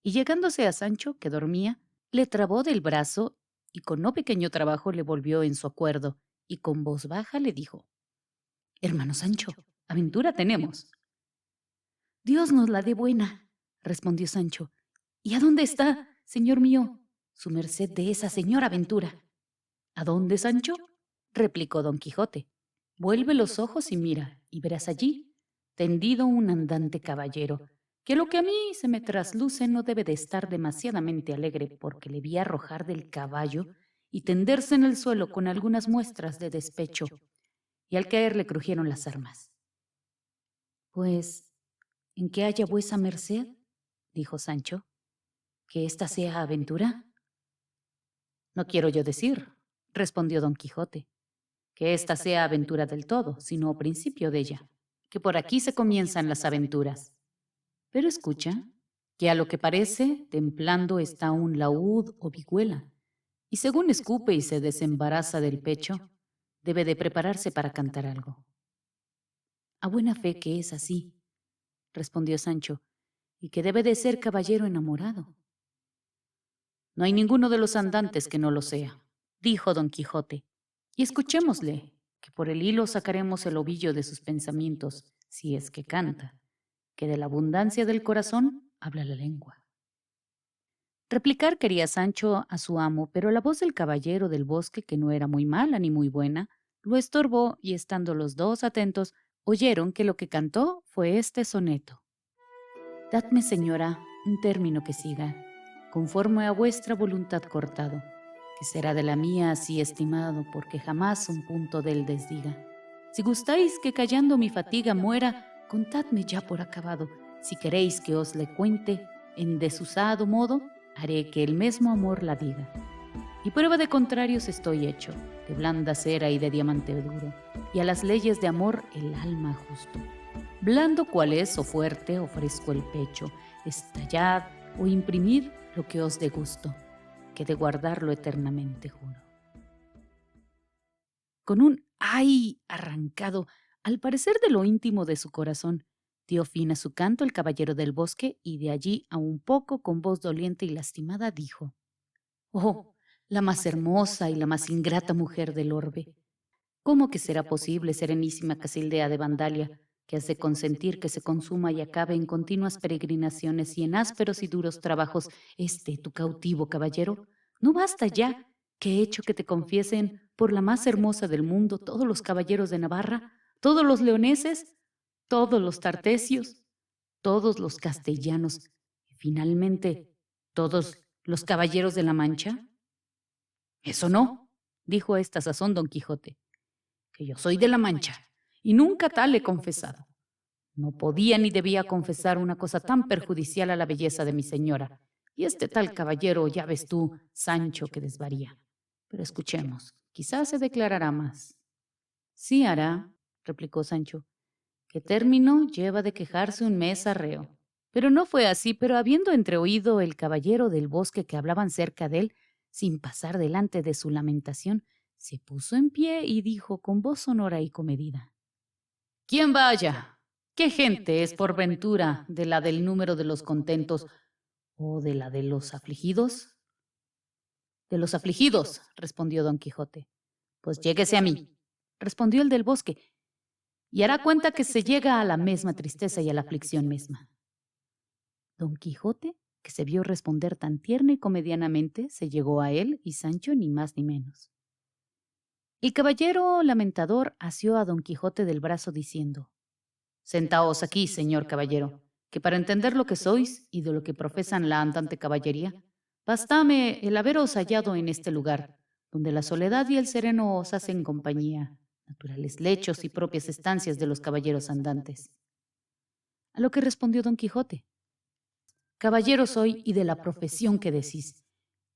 Y llegándose a Sancho, que dormía, le trabó del brazo y con no pequeño trabajo le volvió en su acuerdo, y con voz baja le dijo: Hermano Sancho, aventura tenemos. Dios nos la dé buena, respondió Sancho. ¿Y a dónde está, señor mío, su merced de esa señora aventura? ¿A dónde, Sancho? Replicó don Quijote. Vuelve los ojos y mira, y verás allí tendido un andante caballero, que lo que a mí se me trasluce no debe de estar demasiadamente alegre, porque le vi arrojar del caballo y tenderse en el suelo con algunas muestras de despecho, y al caer le crujieron las armas. Pues, ¿en qué haya vuesa merced? Dijo Sancho. ¿Que esta sea aventura? No quiero yo decir, respondió don Quijote, que esta sea aventura del todo, sino principio de ella, que por aquí se comienzan las aventuras. Pero escucha, que a lo que parece, templando está un laúd o vihuela, y según escupe y se desembaraza del pecho, debe de prepararse para cantar algo. A buena fe que es así, respondió Sancho, y que debe de ser caballero enamorado. No hay ninguno de los andantes que no lo sea, dijo don Quijote, y escuchémosle, que por el hilo sacaremos el ovillo de sus pensamientos, si es que canta, que de la abundancia del corazón habla la lengua. Replicar quería Sancho a su amo, pero la voz del caballero del bosque, que no era muy mala ni muy buena, lo estorbó, y estando los dos atentos, oyeron que lo que cantó fue este soneto: Dadme, señora, un término que siga, conforme a vuestra voluntad cortado, que será de la mía así estimado, porque jamás un punto del desdiga. Si gustáis que callando mi fatiga muera, contadme ya por acabado. Si queréis que os le cuente en desusado modo, haré que el mismo amor la diga. Y prueba de contrarios estoy hecho, de blanda cera y de diamante duro, y a las leyes de amor el alma justo. Blando cual es o fuerte ofrezco el pecho, estallad o imprimid lo que os dé gusto, que de guardarlo eternamente juro. Con un ay arrancado, al parecer de lo íntimo de su corazón, dio fin a su canto el caballero del bosque, y de allí a un poco, con voz doliente y lastimada, dijo: Oh, la más hermosa y la más ingrata mujer del orbe. ¿Cómo que será posible, serenísima Casildea de Vandalia, que has de consentir que se consuma y acabe en continuas peregrinaciones y en ásperos y duros trabajos tu cautivo caballero? ¿No basta ya que he hecho que te confiesen por la más hermosa del mundo todos los caballeros de Navarra, todos los leoneses, todos los tartesios, todos los castellanos y finalmente todos los caballeros de la Mancha? Eso no, dijo a esta sazón don Quijote, que yo soy de la Mancha y nunca tal he confesado. No podía ni debía confesar una cosa tan perjudicial a la belleza de mi señora. Y este tal caballero, ya ves tú, Sancho, que desvaría. Pero escuchemos, quizás se declarará más. Sí hará, replicó Sancho, que término lleva de quejarse un mes arreo. Pero no fue así, pero habiendo entreoído el caballero del bosque que hablaban cerca de él, sin pasar delante de su lamentación, se puso en pie y dijo con voz sonora y comedida: ¿Quién vaya? ¿Qué gente es por ventura de la del número de los contentos o de la de los afligidos? De los afligidos, respondió don Quijote. Pues lléguese a mí, respondió el del bosque, y hará cuenta que se llega a la misma tristeza y a la aflicción misma. Don Quijote, que se vio responder tan tierna y comedianamente, se llegó a él y Sancho ni más ni menos. El caballero lamentador asió a don Quijote del brazo diciendo: Sentaos aquí, señor caballero, que para entender lo que sois y de lo que profesan la andante caballería, bástame el haberos hallado en este lugar, donde la soledad y el sereno os hacen compañía, naturales lechos y propias estancias de los caballeros andantes. A lo que respondió don Quijote: Caballero soy y de la profesión que decís,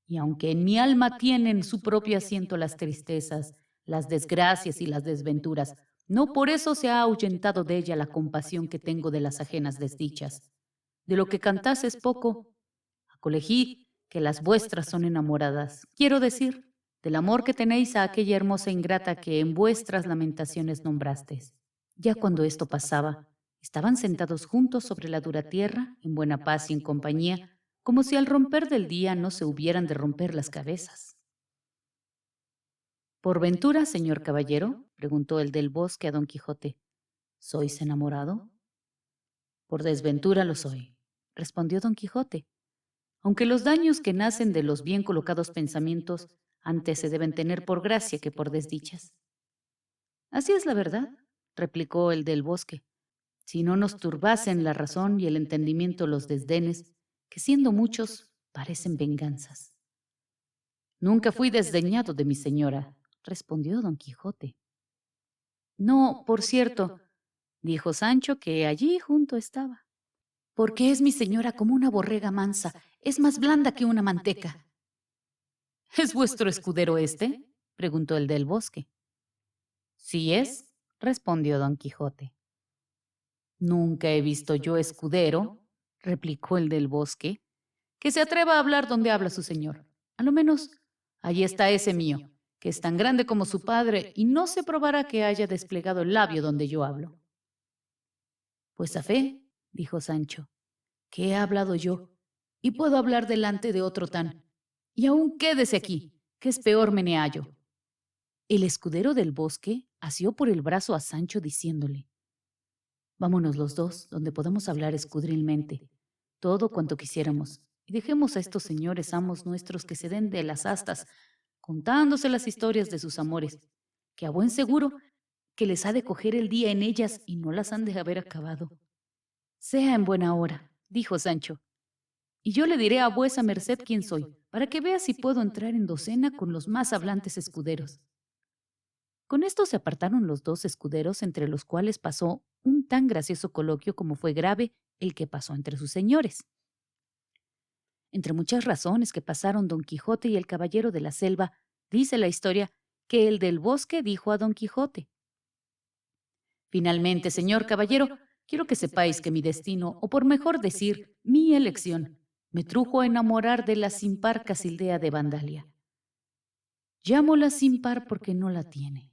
y aunque en mi alma tienen su propio asiento las tristezas, las desgracias y las desventuras, no por eso se ha ahuyentado de ella la compasión que tengo de las ajenas desdichas. De lo que cantás es poco, acolegí que las vuestras son enamoradas. Quiero decir, del amor que tenéis a aquella hermosa ingrata que en vuestras lamentaciones nombrastes. Ya cuando esto pasaba, estaban sentados juntos sobre la dura tierra, en buena paz y en compañía, como si al romper del día no se hubieran de romper las cabezas. ¿Por ventura, señor caballero? Preguntó el del bosque a don Quijote. ¿Sois enamorado? Por desventura lo soy, respondió don Quijote, aunque los daños que nacen de los bien colocados pensamientos antes se deben tener por gracia que por desdichas. Así es la verdad, replicó el del bosque, si no nos turbasen la razón y el entendimiento los desdenes, que siendo muchos parecen venganzas. Nunca fui desdeñado de mi señora, respondió don Quijote. No, por cierto, dijo Sancho, que allí junto estaba, porque es mi señora como una borrega mansa, es más blanda que una manteca. ¿Es vuestro escudero este? Preguntó el del bosque. Sí es, respondió don Quijote. Nunca he visto yo escudero, replicó el del bosque, que se atreva a hablar donde habla su señor. A lo menos, allí está ese mío, que es tan grande como su padre, y no se probará que haya desplegado el labio donde yo hablo. Pues a fe, dijo Sancho, que he hablado yo, y puedo hablar delante de otro tan. Y aún quédese aquí, que es peor meneallo. El escudero del bosque asió por el brazo a Sancho diciéndole: Vámonos los dos, donde podamos hablar escudrilmente, todo cuanto quisiéramos, y dejemos a estos señores amos nuestros que se den de las astas, contándose las historias de sus amores, que a buen seguro que les ha de coger el día en ellas y no las han de haber acabado. Sea en buena hora, dijo Sancho, y yo le diré a vuesa merced quién soy, para que vea si puedo entrar en docena con los más hablantes escuderos. Con esto se apartaron los dos escuderos, entre los cuales pasó un tan gracioso coloquio como fue grave el que pasó entre sus señores. Entre muchas razones que pasaron don Quijote y el caballero de la selva, dice la historia que el del bosque dijo a don Quijote: Finalmente, señor caballero, quiero que sepáis que mi destino, o por mejor decir, mi elección, me trujo a enamorar de la sin par Casildea de Vandalia. Llámola sin par porque no la tiene.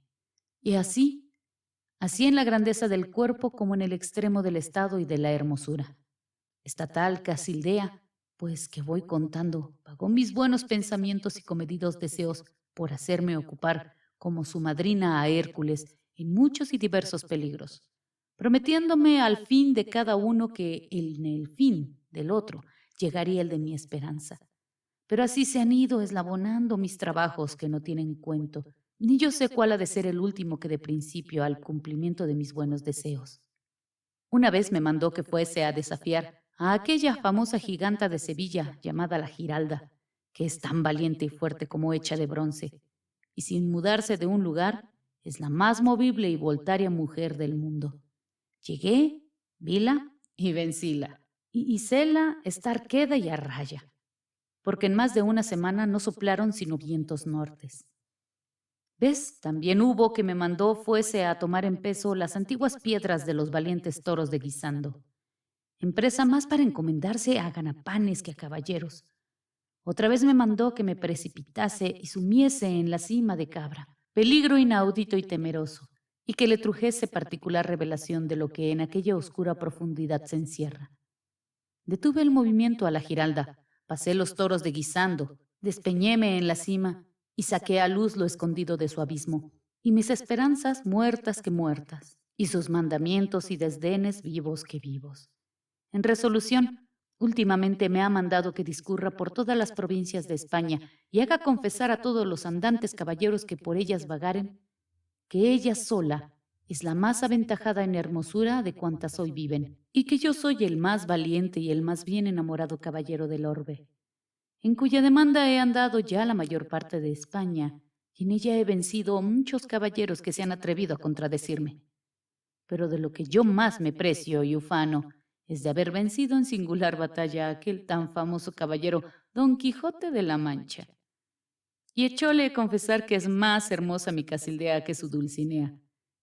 Y así en la grandeza del cuerpo como en el extremo del estado y de la hermosura. Esta tal Casildea, pues que voy contando, pagó mis buenos pensamientos y comedidos deseos por hacerme ocupar como su madrina a Hércules en muchos y diversos peligros. prometiéndome al fin de cada uno que en el fin del otro llegaría el de mi esperanza. Pero así se han ido eslabonando mis trabajos que no tienen cuento, ni yo sé cuál ha de ser el último que dé principio al cumplimiento de mis buenos deseos. Una vez me mandó que fuese a desafiar a aquella famosa giganta de Sevilla llamada la Giralda, que es tan valiente y fuerte como hecha de bronce, y sin mudarse de un lugar, es la más movible y voltaria mujer del mundo. Llegué, vila y vencíla, y hicéla estar queda y a raya, porque en más de una semana no soplaron sino vientos nortes. ¿Ves? También hubo que me mandó fuese a tomar en peso las antiguas piedras de los valientes toros de Guisando, empresa más para encomendarse a ganapanes que a caballeros. Otra vez me mandó que me precipitase y sumiese en la cima de Cabra, peligro inaudito y temeroso, y que le trujese particular revelación de lo que en aquella oscura profundidad se encierra. Detuve el movimiento a la Giralda, pasé los toros de Guisando, despeñéme en la cima y saqué a luz lo escondido de su abismo, y mis esperanzas muertas que muertas, y sus mandamientos y desdenes vivos que vivos. En resolución, últimamente me ha mandado que discurra por todas las provincias de España y haga confesar a todos los andantes caballeros que por ellas vagaren, que ella sola es la más aventajada en hermosura de cuantas hoy viven, y que yo soy el más valiente y el más bien enamorado caballero del orbe, en cuya demanda he andado ya la mayor parte de España, y en ella he vencido a muchos caballeros que se han atrevido a contradecirme. Pero de lo que yo más me precio y ufano es de haber vencido en singular batalla a aquel tan famoso caballero Don Quijote de la Mancha. Y echóle a confesar que es más hermosa mi Casildea que su Dulcinea.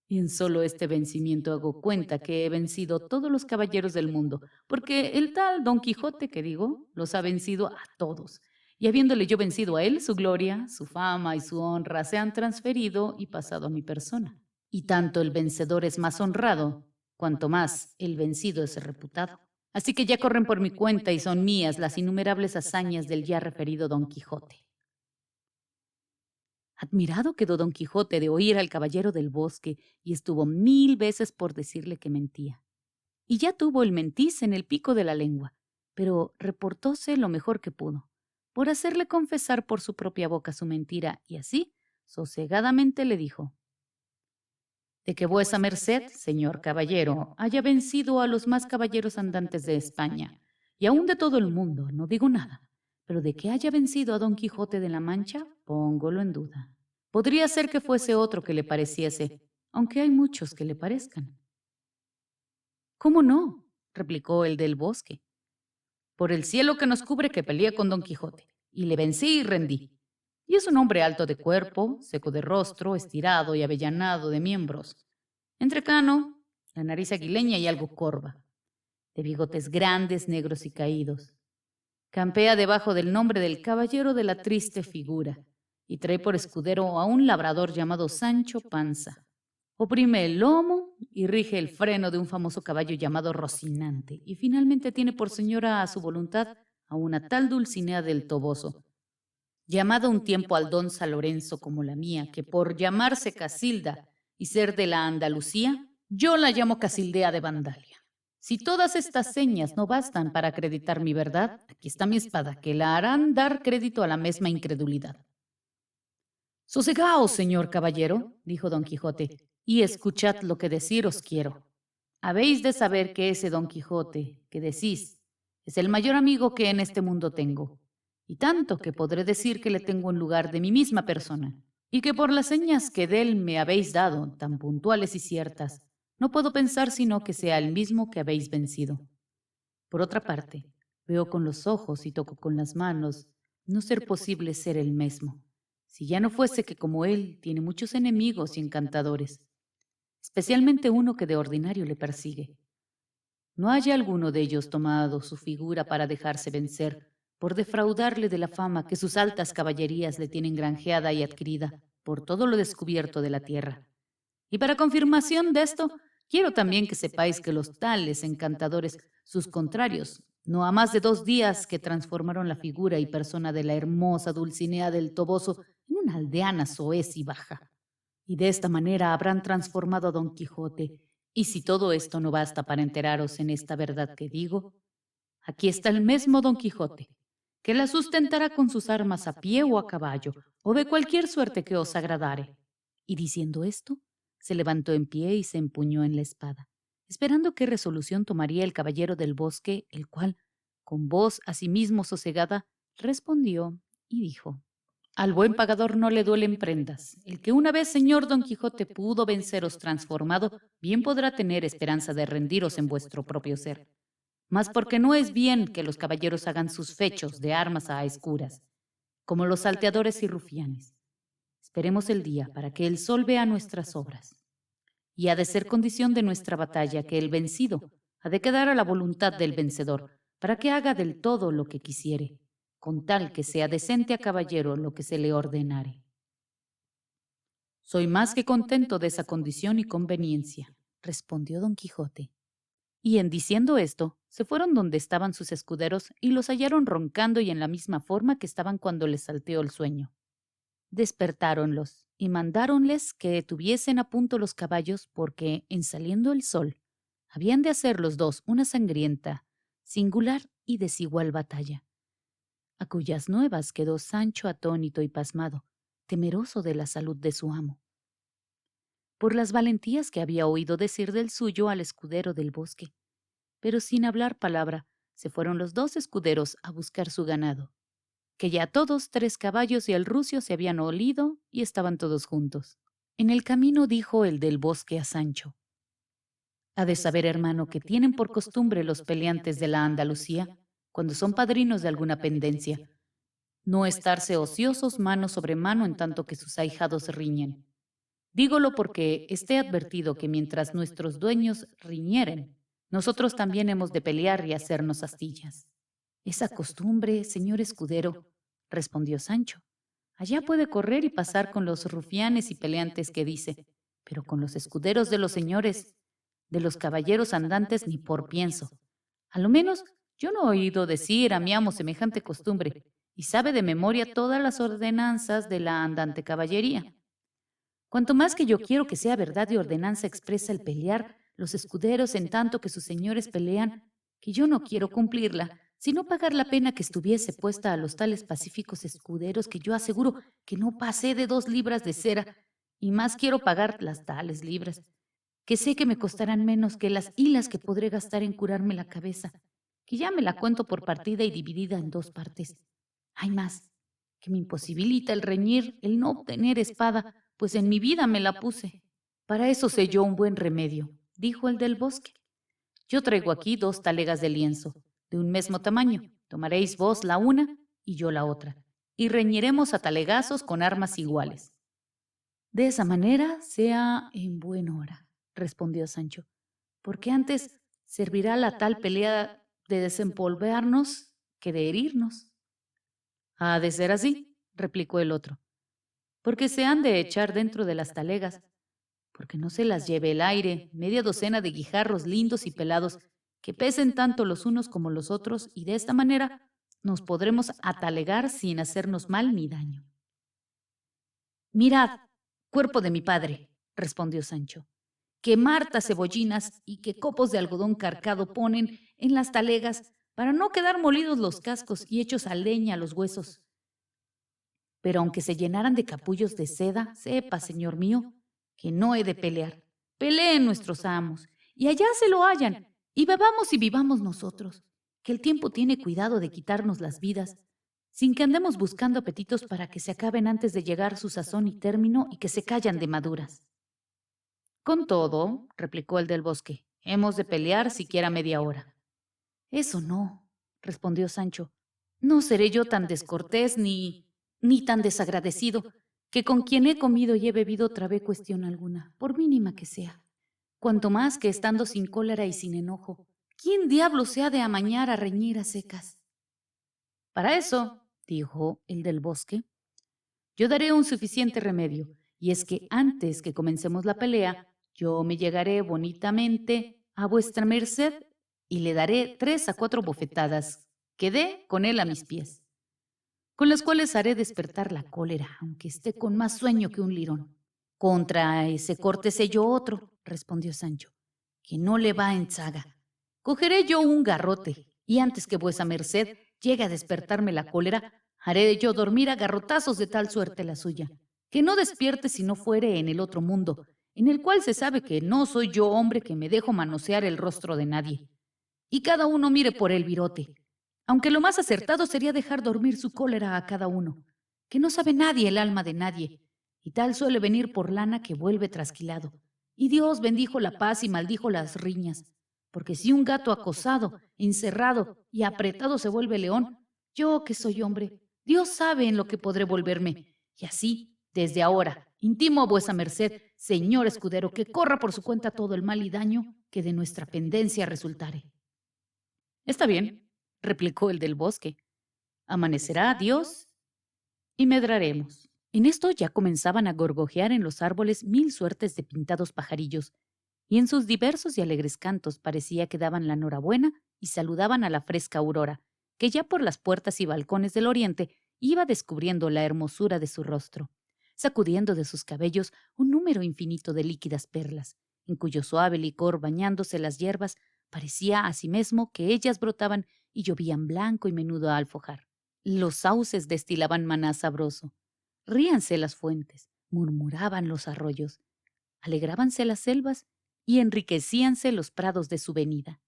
Y en solo este vencimiento hago cuenta que he vencido todos los caballeros del mundo, porque el tal Don Quijote que digo, los ha vencido a todos. Y habiéndole yo vencido a él, su gloria, su fama y su honra se han transferido y pasado a mi persona. Y tanto el vencedor es más honrado, cuanto más el vencido es reputado. Así que ya corren por mi cuenta y son mías las innumerables hazañas del ya referido Don Quijote. Admirado quedó Don Quijote de oír al caballero del bosque y estuvo 1000 veces por decirle que mentía. Y ya tuvo el mentiz en el pico de la lengua, pero reportóse lo mejor que pudo, por hacerle confesar por su propia boca su mentira, y así, sosegadamente le dijo: de que vuesa merced, señor caballero, haya vencido a los más caballeros andantes de España, y aun de todo el mundo, no digo nada, pero de que haya vencido a Don Quijote de la Mancha, póngolo en duda. Podría ser que fuese otro que le pareciese, aunque hay muchos que le parezcan. ¿Cómo no?, replicó el del bosque. Por el cielo que nos cubre que peleé con Don Quijote, y le vencí y rendí. Y es un hombre alto de cuerpo, seco de rostro, estirado y avellanado de miembros, entrecano, la nariz aguileña y algo corva, de bigotes grandes, negros y caídos. Campea debajo del nombre del caballero de la triste figura, y trae por escudero a un labrador llamado Sancho Panza. Oprime el lomo y rige el freno de un famoso caballo llamado Rocinante, y finalmente tiene por señora a su voluntad a una tal Dulcinea del Toboso, llamada un tiempo Aldonza Lorenzo como la mía, que por llamarse Casilda y ser de la Andalucía, yo la llamo Casildea de Vandalia. Si todas estas señas no bastan para acreditar mi verdad, aquí está mi espada, que la harán dar crédito a la misma incredulidad. Sosegaos, señor caballero, dijo Don Quijote, y escuchad lo que deciros quiero. Habéis de saber que ese Don Quijote, que decís, es el mayor amigo que en este mundo tengo, y tanto que podré decir que le tengo en lugar de mi misma persona, y que por las señas que de él me habéis dado, tan puntuales y ciertas, no puedo pensar sino que sea el mismo que habéis vencido. Por otra parte, veo con los ojos y toco con las manos no ser posible ser el mismo, si ya no fuese que como él tiene muchos enemigos y encantadores, especialmente uno que de ordinario le persigue. No haya alguno de ellos tomado su figura para dejarse vencer, por defraudarle de la fama que sus altas caballerías le tienen granjeada y adquirida por todo lo descubierto de la tierra. Y para confirmación de esto, quiero también que sepáis que los tales encantadores, sus contrarios, no ha más de 2 días que transformaron la figura y persona de la hermosa Dulcinea del Toboso en una aldeana soez y baja. Y de esta manera habrán transformado a Don Quijote, Y si todo esto no basta para enteraros en esta verdad que digo, aquí está el mismo Don Quijote, que la sustentará con sus armas a pie o a caballo, o de cualquier suerte que os agradare. Y diciendo esto, se levantó en pie y se empuñó en la espada, esperando qué resolución tomaría el caballero del bosque, el cual, con voz asimismo sosegada, respondió y dijo: Al buen pagador no le duelen prendas. El que una vez, señor Don Quijote, pudo venceros transformado, bien podrá tener esperanza de rendiros en vuestro propio ser. Mas porque no es bien que los caballeros hagan sus fechos de armas a escuras, como los salteadores y rufianes. Esperemos el día para que el sol vea nuestras obras. Y ha de ser condición de nuestra batalla que el vencido ha de quedar a la voluntad del vencedor, para que haga del todo lo que quisiere, con tal que sea decente a caballero lo que se le ordenare. Soy más que contento de esa condición y conveniencia, respondió Don Quijote. Y en diciendo esto, se fueron donde estaban sus escuderos y los hallaron roncando y en la misma forma que estaban cuando les salteó el sueño. Despertáronlos y mandáronles que tuviesen a punto los caballos porque, en saliendo el sol, habían de hacer los dos una sangrienta, singular y desigual batalla, a cuyas nuevas quedó Sancho atónito y pasmado, temeroso de la salud de su amo, por las valentías que había oído decir del suyo al escudero del bosque. Pero sin hablar palabra, se fueron los dos escuderos a buscar su ganado, que ya todos 3 caballos y el rucio se habían olido y estaban todos juntos. En el camino dijo el del bosque a Sancho: Ha de saber, hermano, que tienen por costumbre los peleantes de la Andalucía, cuando son padrinos de alguna pendencia, no estarse ociosos mano sobre mano en tanto que sus ahijados riñen. Dígolo porque esté advertido que mientras nuestros dueños riñeren, nosotros también hemos de pelear y hacernos astillas. Esa costumbre, señor escudero, respondió Sancho, allá puede correr y pasar con los rufianes y peleantes que dice, pero con los escuderos de los señores, de los caballeros andantes ni por pienso. A lo menos yo no he oído decir a mi amo semejante costumbre, y sabe de memoria todas las ordenanzas de la andante caballería. Cuanto más que yo quiero que sea verdad y ordenanza expresa el pelear, los escuderos en tanto que sus señores pelean, que yo no quiero cumplirla, sino pagar la pena que estuviese puesta a los tales pacíficos escuderos que yo aseguro que no pasé de 2 libras de cera, y más quiero pagar las tales libras, que sé que me costarán menos que las hilas que podré gastar en curarme la cabeza, que ya me la cuento por partida y dividida en 2 partes. Hay más, que me imposibilita el reñir, el no obtener espada, pues en mi vida me la puse. Para eso sé yo un buen remedio, dijo el del bosque. Yo traigo aquí 2 talegas de lienzo, de un mismo tamaño. Tomaréis vos la una y yo la otra, y reñiremos a talegazos con armas iguales. De esa manera sea en buen hora, respondió Sancho, porque antes servirá la tal pelea de desempolvarnos que de herirnos. Ha de ser así, replicó el otro, porque se han de echar dentro de las talegas, porque no se las lleve el aire, media docena de guijarros lindos y pelados, que pesen tanto los unos como los otros, y de esta manera nos podremos atalegar sin hacernos mal ni daño. Mirad, cuerpo de mi padre, respondió Sancho, que martas cebollinas y que copos de algodón carcado ponen en las talegas para no quedar molidos los cascos y hechos a leña los huesos. Pero aunque se llenaran de capullos de seda, sepa, señor mío, que no he de pelear. Peleen nuestros amos, y allá se lo hallan, y bebamos y vivamos nosotros, que el tiempo tiene cuidado de quitarnos las vidas, sin que andemos buscando apetitos para que se acaben antes de llegar su sazón y término y que se callan de maduras. Con todo, replicó el del bosque, hemos de pelear siquiera media hora. Eso no, respondió Sancho, no seré yo tan descortés ni tan desagradecido, que con quien he comido y he bebido trabé cuestión alguna, por mínima que sea. Cuanto más que estando sin cólera y sin enojo, ¿quién diablo se ha de amañar a reñir a secas? Para eso, dijo el del bosque, yo daré un suficiente remedio, y es que antes que comencemos la pelea, yo me llegaré bonitamente a vuestra merced y le daré 3 a 4 bofetadas, que dé con él a mis pies, con las cuales haré despertar la cólera, aunque esté con más sueño que un lirón. Contra ese córtese yo otro, respondió Sancho, que no le va en zaga. Cogeré yo un garrote, y antes que vuesa merced llegue a despertarme la cólera, haré yo dormir a garrotazos de tal suerte la suya, que no despierte si no fuere en el otro mundo, en el cual se sabe que no soy yo hombre que me dejo manosear el rostro de nadie. Y cada uno mire por el virote, aunque lo más acertado sería dejar dormir su cólera a cada uno, que no sabe nadie el alma de nadie, y tal suele venir por lana que vuelve trasquilado. Y Dios bendijo la paz y maldijo las riñas, porque si un gato acosado, encerrado y apretado se vuelve león, yo que soy hombre, Dios sabe en lo que podré volverme. Y así, desde ahora, intimo a vuesa merced, señor escudero, que corra por su cuenta todo el mal y daño que de nuestra pendencia resultare. Está bien, replicó el del bosque. Amanecerá, Dios, y medraremos. En esto ya comenzaban a gorgojear en los árboles mil suertes de pintados pajarillos, y en sus diversos y alegres cantos parecía que daban la enhorabuena y saludaban a la fresca aurora, que ya por las puertas y balcones del oriente iba descubriendo la hermosura de su rostro, sacudiendo de sus cabellos un número infinito de líquidas perlas, en cuyo suave licor bañándose las hierbas parecía asimesmo que ellas brotaban y llovían blanco y menudo a alfojar. Los sauces destilaban maná sabroso, ríanse las fuentes, murmuraban los arroyos, alegrábanse las selvas y enriquecíanse los prados de su venida.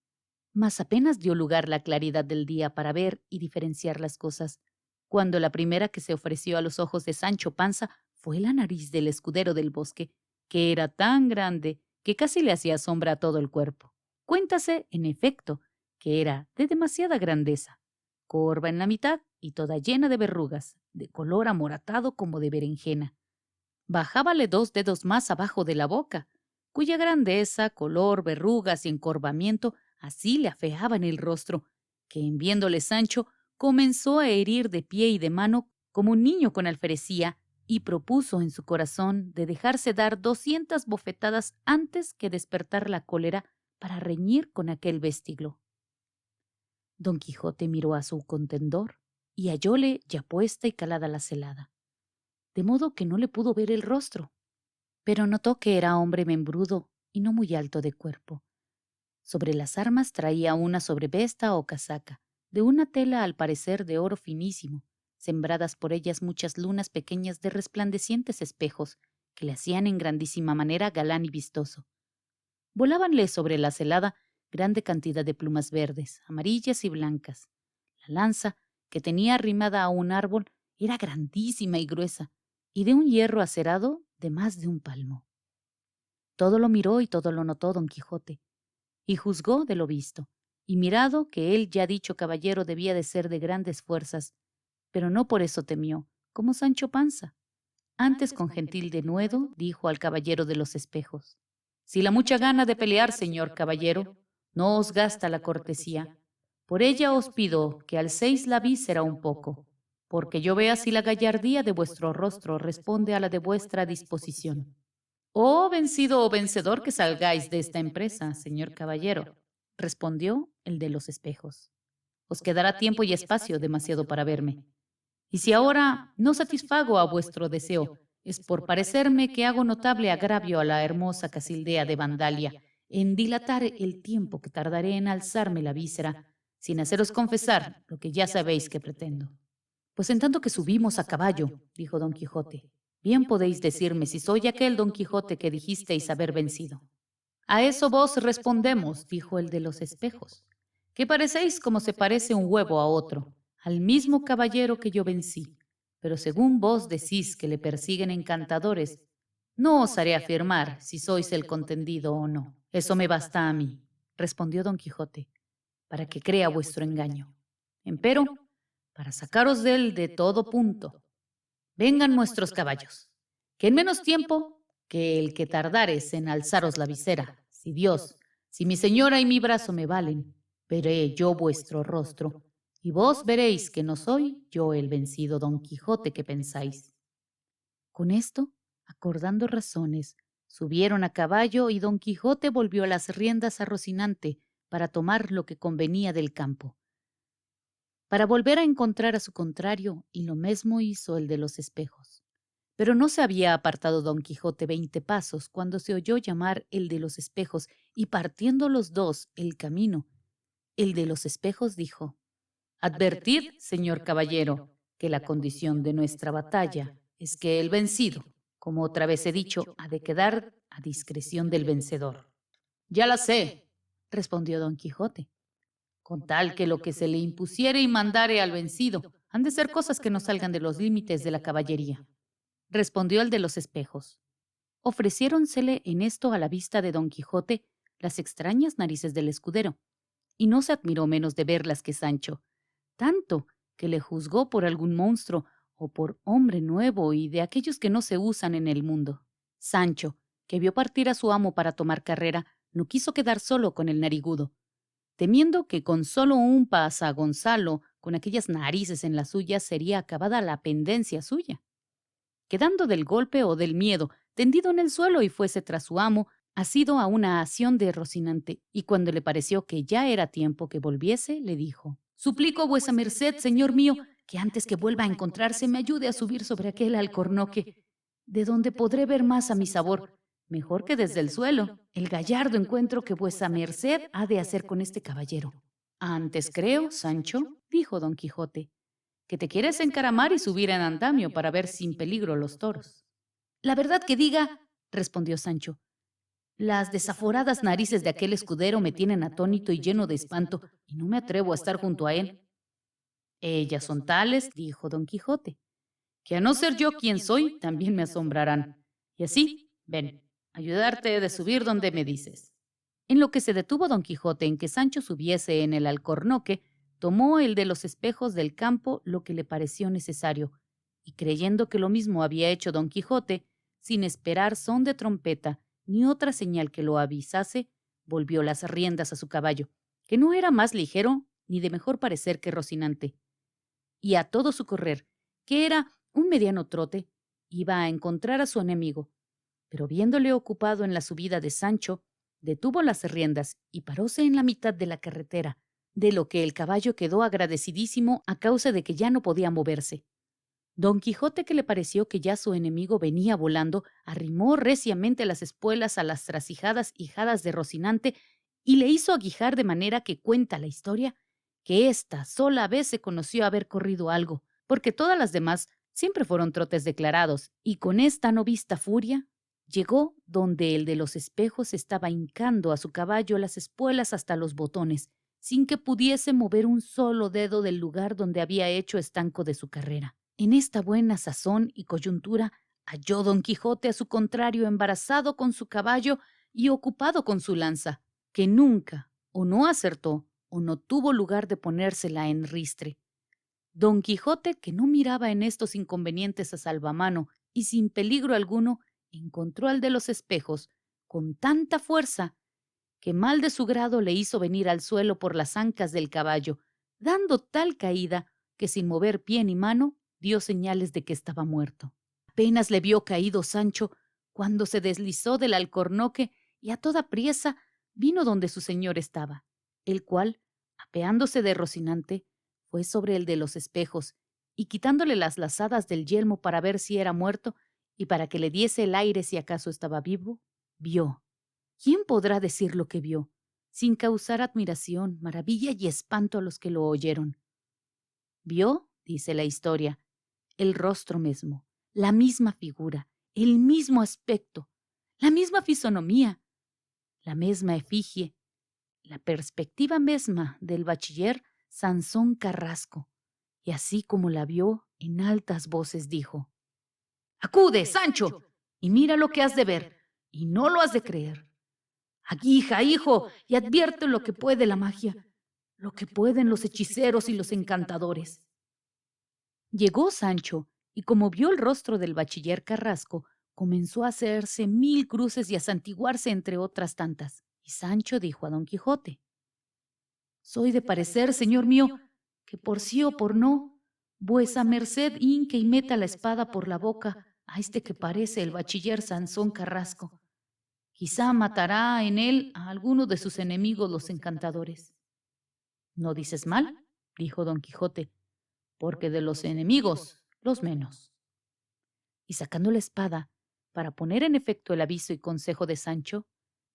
Mas apenas dio lugar la claridad del día para ver y diferenciar las cosas, cuando la primera que se ofreció a los ojos de Sancho Panza fue la nariz del escudero del bosque, que era tan grande que casi le hacía sombra a todo el cuerpo. Cuéntase, en efecto, que era de demasiada grandeza, corva en la mitad y toda llena de verrugas, de color amoratado como de berenjena. Bajábale 2 dedos más abajo de la boca, cuya grandeza, color, verrugas y encorvamiento así le afeaban el rostro, que en viéndole Sancho comenzó a herir de pie y de mano como un niño con alferecía y propuso en su corazón de dejarse dar 200 bofetadas antes que despertar la cólera para reñir con aquel vestiglo. Don Quijote miró a su contendor y hallóle ya puesta y calada la celada, de modo que no le pudo ver el rostro, pero notó que era hombre membrudo y no muy alto de cuerpo. Sobre las armas traía una sobrevesta o casaca, de una tela al parecer de oro finísimo, sembradas por ellas muchas lunas pequeñas de resplandecientes espejos, que le hacían en grandísima manera galán y vistoso. Volábanle sobre la celada grande cantidad de plumas verdes, amarillas y blancas. La lanza, que tenía arrimada a un árbol, era grandísima y gruesa, y de un hierro acerado de más de un palmo. Todo lo miró y todo lo notó don Quijote, y juzgó de lo visto, y mirado que él ya dicho caballero debía de ser de grandes fuerzas, pero no por eso temió, como Sancho Panza. Antes con gentil denuedo dijo al caballero de los espejos: si la mucha gana de pelear, señor caballero, no os gasta la cortesía, por ella os pido que alcéis la víscera un poco, porque yo vea si la gallardía de vuestro rostro responde a la de vuestra disposición. Oh vencido o vencedor que salgáis de esta empresa, señor caballero, respondió el de los espejos. Os quedará tiempo y espacio demasiado para verme. Y si ahora no satisfago a vuestro deseo, es por parecerme que hago notable agravio a la hermosa Casildea de Vandalia, en dilatar el tiempo que tardaré en alzarme la víscera, sin haceros confesar lo que ya sabéis que pretendo. Pues en tanto que subimos a caballo, dijo don Quijote, bien podéis decirme si soy aquel don Quijote que dijisteis haber vencido. A eso vos respondemos, dijo el de los espejos, que parecéis como se parece un huevo a otro, al mismo caballero que yo vencí. Pero según vos decís que le persiguen encantadores, no osaré afirmar si sois el contendido o no. Eso me basta a mí, respondió don Quijote, para que crea vuestro engaño. Empero, para sacaros de él de todo punto, vengan nuestros caballos, que en menos tiempo que el que tardares en alzaros la visera, si Dios, si mi señora y mi brazo me valen, veré yo vuestro rostro, y vos veréis que no soy yo el vencido don Quijote que pensáis. Con esto, acordando razones, subieron a caballo y don Quijote volvió las riendas a Rocinante para tomar lo que convenía del campo, para volver a encontrar a su contrario, y lo mesmo hizo el de los espejos. Pero no se había apartado don Quijote 20 pasos cuando se oyó llamar el de los espejos, y partiendo los dos el camino, el de los espejos dijo: Advertid, señor caballero, que la condición de nuestra batalla es que el vencido, como otra vez he dicho, ha de quedar a discreción del vencedor. Ya la sé, respondió don Quijote, con tal que lo que se le impusiere y mandare al vencido han de ser cosas que no salgan de los límites de la caballería. Respondió el de los espejos. Ofreciéronsele en esto a la vista de don Quijote las extrañas narices del escudero, y no se admiró menos de verlas que Sancho, tanto que le juzgó por algún monstruo o por hombre nuevo y de aquellos que no se usan en el mundo. Sancho, que vio partir a su amo para tomar carrera, no quiso quedar solo con el narigudo, temiendo que con solo un pasa Gonzalo, con aquellas narices en las suyas, sería acabada la pendencia suya. Quedando del golpe o del miedo, tendido en el suelo y fuese tras su amo, asido a una acción de Rocinante, y cuando le pareció que ya era tiempo que volviese, le dijo: Suplico vuesa merced, señor mío, que antes que vuelva a encontrarse me ayude a subir sobre aquel alcornoque, de donde podré ver más a mi sabor, mejor que desde el suelo, el gallardo encuentro que vuesa merced ha de hacer con este caballero. Antes creo, Sancho, dijo don Quijote, que te quieres encaramar y subir en andamio para ver sin peligro los toros. La verdad que diga, respondió Sancho, las desaforadas narices de aquel escudero me tienen atónito y lleno de espanto, y no me atrevo a estar junto a él. Ellas son tales, dijo don Quijote, que a no ser yo quien soy, también me asombrarán. Y así, ven, ayudarte de subir donde me dices. En lo que se detuvo don Quijote en que Sancho subiese en el alcornoque, tomó el de los espejos del campo lo que le pareció necesario, y creyendo que lo mismo había hecho don Quijote, sin esperar son de trompeta ni otra señal que lo avisase, volvió las riendas a su caballo, que no era más ligero ni de mejor parecer que Rocinante, y a todo su correr, que era un mediano trote, iba a encontrar a su enemigo, pero viéndole ocupado en la subida de Sancho, detuvo las riendas y paróse en la mitad de la carretera, de lo que el caballo quedó agradecidísimo a causa de que ya no podía moverse. Don Quijote, que le pareció que ya su enemigo venía volando, arrimó reciamente las espuelas a las trasijadas ijadas de Rocinante y le hizo aguijar de manera que cuenta la historia que esta sola vez se conoció haber corrido algo, porque todas las demás siempre fueron trotes declarados, y con esta no vista furia llegó donde el de los espejos estaba hincando a su caballo las espuelas hasta los botones, sin que pudiese mover un solo dedo del lugar donde había hecho estanco de su carrera. En esta buena sazón y coyuntura halló don Quijote a su contrario embarazado con su caballo y ocupado con su lanza, que nunca o no acertó o no tuvo lugar de ponérsela en ristre. Don Quijote, que no miraba en estos inconvenientes a salvamano y sin peligro alguno, encontró al de los espejos con tanta fuerza que mal de su grado le hizo venir al suelo por las ancas del caballo, dando tal caída que sin mover pie ni mano dio señales de que estaba muerto. Apenas le vio caído Sancho cuando se deslizó del alcornoque y a toda priesa vino donde su señor estaba, el cual, apeándose de Rocinante, fue sobre el de los espejos y quitándole las lazadas del yelmo para ver si era muerto y para que le diese el aire si acaso estaba vivo, vio. ¿Quién podrá decir lo que vio, sin causar admiración, maravilla y espanto a los que lo oyeron? Vio, dice la historia, el rostro mismo, la misma figura, el mismo aspecto, la misma fisonomía, la misma efigie, la perspectiva misma del bachiller Sansón Carrasco, y así como la vio, en altas voces dijo: Acude, Sancho, y mira lo que has de ver, y no lo has de creer. Aguija, hijo, y advierte lo que puede la magia, lo que pueden los hechiceros y los encantadores. Llegó Sancho, y como vio el rostro del bachiller Carrasco, comenzó a hacerse 1000 cruces y a santiguarse entre otras tantas. Y Sancho dijo a don Quijote: Soy de parecer, señor mío, que por sí o por no, vuesa merced hinque y meta la espada por la boca a este que parece el bachiller Sansón Carrasco. Quizá matará en él a alguno de sus enemigos los encantadores. No dices mal, dijo don Quijote, porque de los enemigos, los menos. y sacando la espada, para poner en efecto el aviso y consejo de Sancho,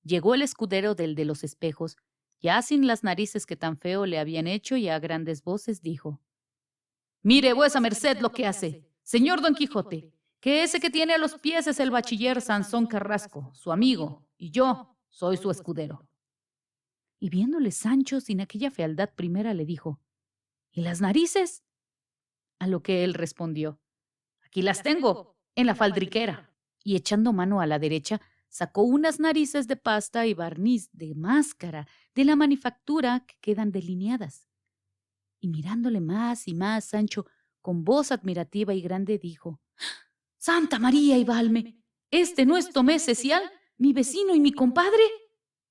llegó el escudero del de los espejos, ya sin las narices que tan feo le habían hecho, y a grandes voces dijo: «Mire vuesa merced lo que hace, señor Don Quijote, que ese que tiene a los pies es el bachiller Sansón Carrasco, su amigo, y yo soy su escudero». Y viéndole Sancho sin aquella fealdad primera, le dijo: «¿Y las narices?». A lo que él respondió: «Aquí las tengo, en la faldriquera». Y echando mano a la derecha, sacó unas narices de pasta y barniz de máscara de la manufactura que quedan delineadas. Y mirándole más y más, Sancho, con voz admirativa y grande, dijo: «¡Santa María y Valme! ¿Este no es Tomé Cecial, mi vecino y mi compadre?».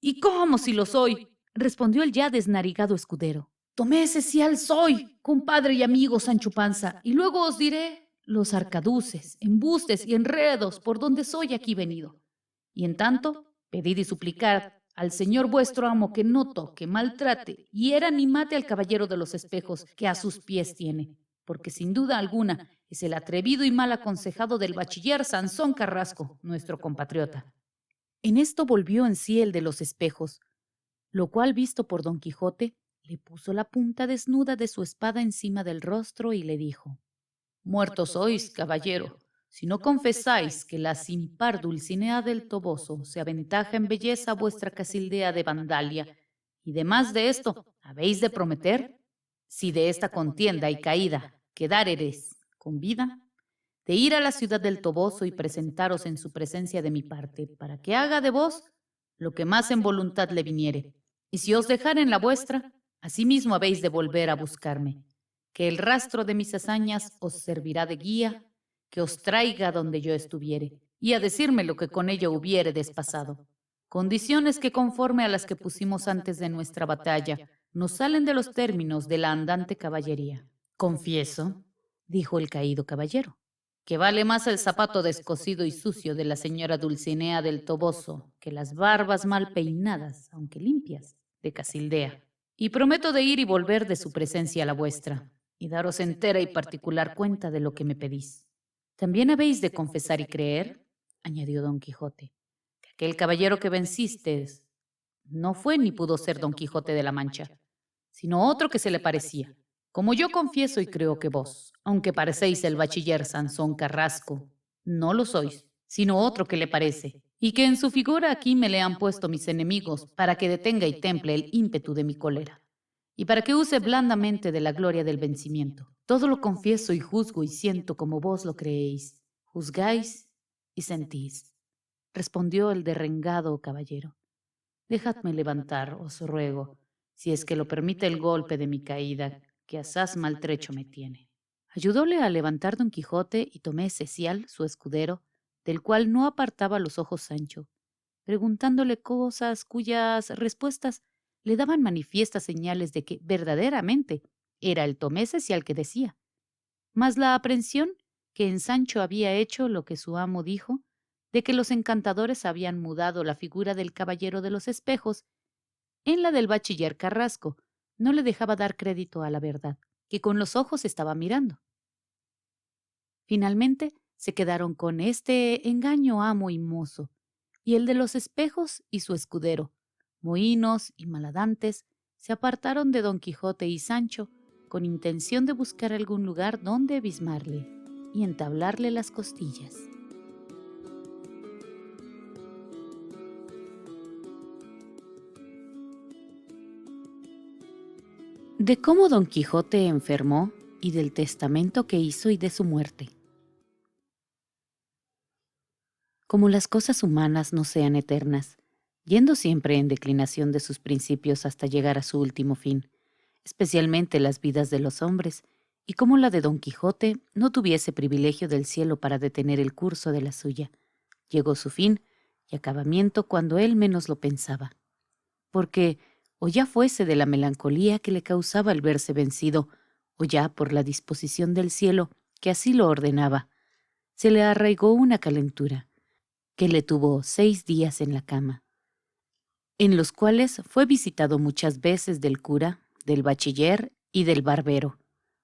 «¿Y cómo si lo soy?», respondió el ya desnarigado escudero. «Tomé Cecial soy, compadre y amigo Sancho Panza, y luego os diré los arcaduces, embustes y enredos por donde soy aquí venido. Y en tanto, pedid y suplicad al señor vuestro amo que no toque, maltrate, hiera ni mate al caballero de los espejos que a sus pies tiene, porque sin duda alguna es el atrevido y mal aconsejado del bachiller Sansón Carrasco, nuestro compatriota». En esto volvió en sí el de los espejos, lo cual, visto por Don Quijote, le puso la punta desnuda de su espada encima del rostro y le dijo: «Muerto sois, caballero, si no confesáis que la sin par Dulcinea del Toboso se aventaja en belleza a vuestra Casildea de Vandalia, y demás de esto, habéis de prometer, si de esta contienda y caída quedáredes con vida, de ir a la ciudad del Toboso y presentaros en su presencia de mi parte, para que haga de vos lo que más en voluntad le viniere. Y si os dejare en la vuestra, asimismo habéis de volver a buscarme, que el rastro de mis hazañas os servirá de guía, que os traiga donde yo estuviere, y a decirme lo que con ello hubiere despasado. Condiciones que, conforme a las que pusimos antes de nuestra batalla, nos salen de los términos de la andante caballería». «Confieso», dijo el caído caballero, «que vale más el zapato descosido y sucio de la señora Dulcinea del Toboso que las barbas mal peinadas, aunque limpias, de Casildea. Y prometo de ir y volver de su presencia a la vuestra, y daros entera y particular cuenta de lo que me pedís. También habéis de confesar y creer», añadió Don Quijote, «que aquel caballero que vencisteis no fue ni pudo ser Don Quijote de la Mancha, sino otro que se le parecía, como yo confieso y creo que vos, aunque parecéis el bachiller Sansón Carrasco, no lo sois, sino otro que le parece, y que en su figura aquí me le han puesto mis enemigos para que detenga y temple el ímpetu de mi cólera, y para que use blandamente de la gloria del vencimiento. Todo lo confieso y juzgo y siento como vos lo creéis, juzgáis y sentís», respondió el derrengado caballero. «Dejadme levantar, os ruego, si es que lo permite el golpe de mi caída, que asaz maltrecho me tiene». Ayudóle a levantar Don Quijote y Tomé Cecial, su escudero, del cual no apartaba los ojos Sancho, preguntándole cosas cuyas respuestas le daban manifiestas señales de que verdaderamente era el Tomé Cecial que decía. Mas la aprensión que en Sancho había hecho lo que su amo dijo, de que los encantadores habían mudado la figura del caballero de los espejos en la del bachiller Carrasco, no le dejaba dar crédito a la verdad, que con los ojos estaba mirando. Finalmente se quedaron con este engaño amo y mozo, y el de los espejos y su escudero, mohínos y maladantes, se apartaron de Don Quijote y Sancho con intención de buscar algún lugar donde abismarle y entablarle las costillas. De cómo Don Quijote enfermó y del testamento que hizo y de su muerte. Como las cosas humanas no sean eternas, yendo siempre en declinación de sus principios hasta llegar a su último fin, especialmente las vidas de los hombres, y como la de Don Quijote no tuviese privilegio del cielo para detener el curso de la suya, llegó su fin y acabamiento cuando él menos lo pensaba, porque o ya fuese de la melancolía que le causaba el verse vencido, o ya por la disposición del cielo que así lo ordenaba, se le arraigó una calentura, que le tuvo 6 días en la cama, en los cuales fue visitado muchas veces del cura, del bachiller y del barbero,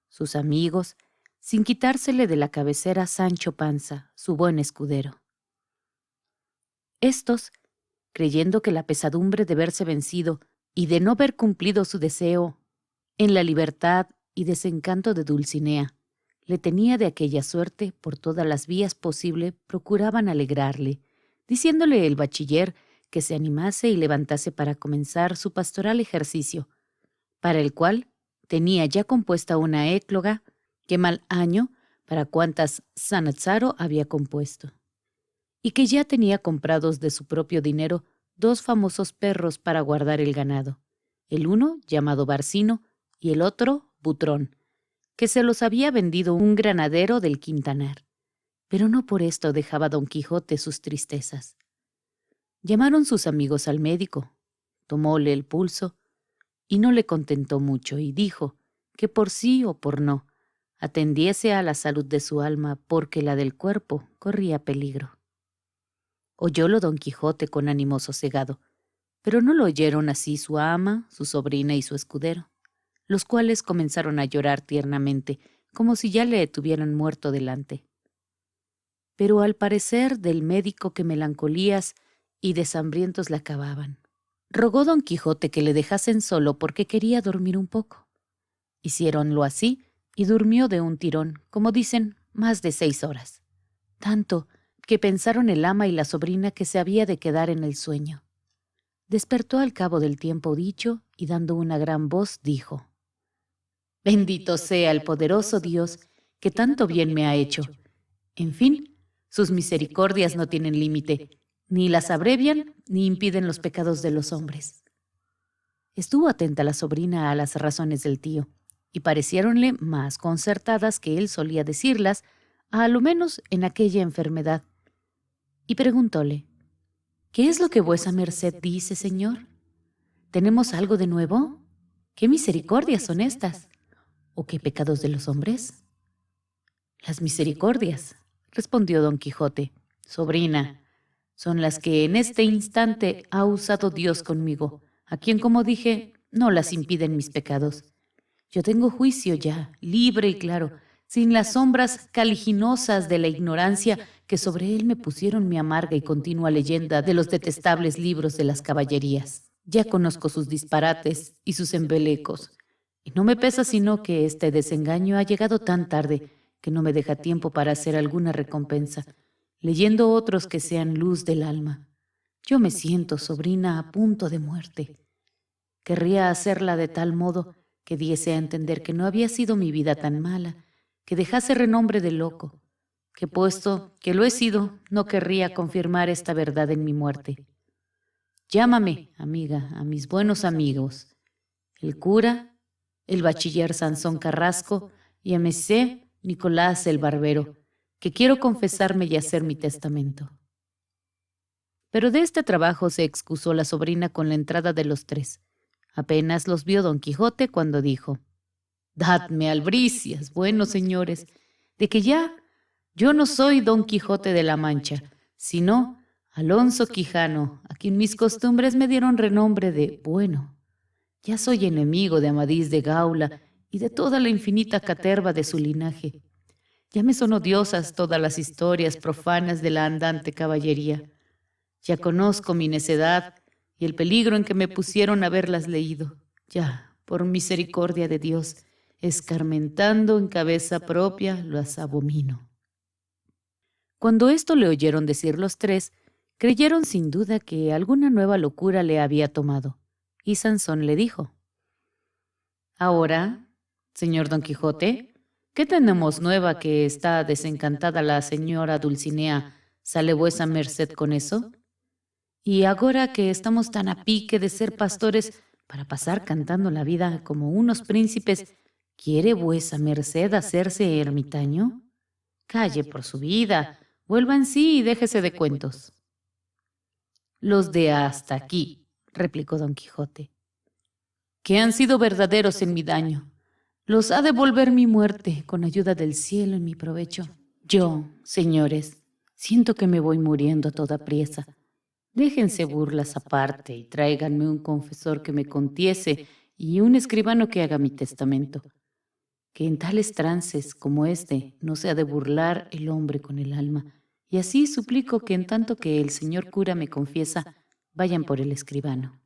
sus amigos, sin quitársele de la cabecera Sancho Panza, su buen escudero. Estos, creyendo que la pesadumbre de verse vencido y de no ver cumplido su deseo en la libertad y desencanto de Dulcinea, le tenía de aquella suerte por todas las vías posibles, procuraban alegrarle, diciéndole el bachiller que se animase y levantase para comenzar su pastoral ejercicio, para el cual tenía ya compuesta una écloga que mal año para cuantas Sanazzaro había compuesto, y que ya tenía comprados de su propio dinero 2 famosos perros para guardar el ganado, el uno llamado Barcino y el otro Butrón, que se los había vendido un granadero del Quintanar. Pero no por esto dejaba don Quijote sus tristezas. Llamaron sus amigos al médico, tomóle el pulso, y no le contentó mucho, y dijo que por sí o por no, atendiese a la salud de su alma, porque la del cuerpo corría peligro. Oyólo don Quijote con ánimo sosegado, pero no lo oyeron así su ama, su sobrina y su escudero, los cuales comenzaron a llorar tiernamente, como si ya le tuvieran muerto delante. Pero al parecer del médico que melancolías y deshambrientos le acababan. Rogó don Quijote que le dejasen solo porque quería dormir un poco. Hiciéronlo así, y durmió de un tirón, como dicen, más de 6 horas. Tanto que pensaron el ama y la sobrina que se había de quedar en el sueño. Despertó al cabo del tiempo dicho, y dando una gran voz, dijo: «Bendito sea el poderoso Dios, que tanto bien me ha hecho. En fin, sus misericordias no tienen límite, ni las abrevian, ni impiden los pecados de los hombres». Estuvo atenta la sobrina a las razones del tío, y pareciéronle más concertadas que él solía decirlas, a lo menos en aquella enfermedad, y preguntóle: «¿Qué es lo que vuesa merced dice, señor? ¿Tenemos algo de nuevo? ¿Qué misericordias son estas? ¿O qué pecados de los hombres?» «Las misericordias», respondió don Quijote, «sobrina, son las que en este instante ha usado Dios conmigo, a quien, como dije, no las impiden mis pecados. Yo tengo juicio ya, libre y claro, sin las sombras caliginosas de la ignorancia que sobre él me pusieron mi amarga y continua leyenda de los detestables libros de las caballerías. Ya conozco sus disparates y sus embelecos, y no me pesa sino que este desengaño ha llegado tan tarde que no me deja tiempo para hacer alguna recompensa, leyendo otros que sean luz del alma. Yo me siento, sobrina, a punto de muerte. Querría hacerla de tal modo que diese a entender que no había sido mi vida tan mala, que dejase renombre de loco, que puesto que lo he sido, no querría confirmar esta verdad en mi muerte. Llámame, amiga, a mis buenos amigos, el cura, el bachiller Sansón Carrasco y a Mesé Nicolás el barbero, que quiero confesarme y hacer mi testamento». Pero de este trabajo se excusó la sobrina con la entrada de los 3. Apenas los vio don Quijote cuando dijo: «Dadme albricias, buenos señores, de que ya yo no soy don Quijote de la Mancha, sino Alonso Quijano, a quien mis costumbres me dieron renombre de bueno. Ya soy enemigo de Amadís de Gaula y de toda la infinita caterva de su linaje. Ya me son odiosas todas las historias profanas de la andante caballería. Ya conozco mi necedad y el peligro en que me pusieron haberlas leído. Ya, por misericordia de Dios, escarmentando en cabeza propia, las abomino». Cuando esto le oyeron decir los 3, creyeron sin duda que alguna nueva locura le había tomado, y Sansón le dijo: «Ahora, señor Don Quijote, ¿qué tenemos nueva que está desencantada la señora Dulcinea? ¿Sale vuesa merced con eso? Y agora que estamos tan a pique de ser pastores para pasar cantando la vida como unos príncipes, ¿quiere vuesa merced hacerse ermitaño? Calle por su vida, vuelva en sí y déjese de cuentos». «Los de hasta aquí», replicó don Quijote, «que han sido verdaderos en mi daño, los ha de volver mi muerte con ayuda del cielo en mi provecho. Yo, señores, siento que me voy muriendo a toda priesa. Déjense burlas aparte y tráiganme un confesor que me contiese y un escribano que haga mi testamento. que en tales trances como este no se ha de burlar el hombre con el alma, y así suplico que en tanto que el señor cura me confiesa, vayan por el escribano.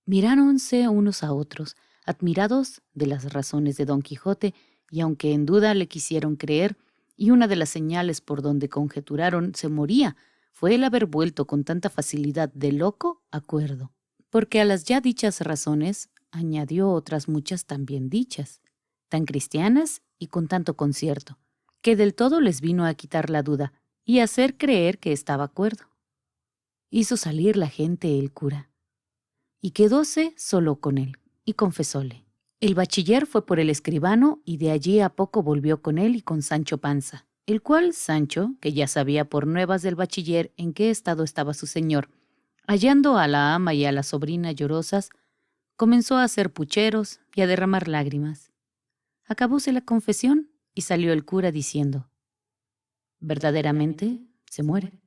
Miráronse unos a otros, admirados de las razones de don Quijote, y aunque en duda le quisieron creer, y una de las señales por donde conjeturaron se moría, fue el haber vuelto con tanta facilidad de loco a cuerdo. Porque a las ya dichas razones añadió otras muchas también dichas, tan cristianas y con tanto concierto, que del todo les vino a quitar la duda y hacer creer que estaba cuerdo. Hizo salir la gente el cura, y quedóse solo con él, y confesóle. El bachiller fue por el escribano, y de allí a poco volvió con él y con Sancho Panza, el cual Sancho, que ya sabía por nuevas del bachiller en qué estado estaba su señor, hallando a la ama y a la sobrina llorosas, comenzó a hacer pucheros y a derramar lágrimas. Acabóse la confesión y salió el cura diciendo: verdaderamente se muere,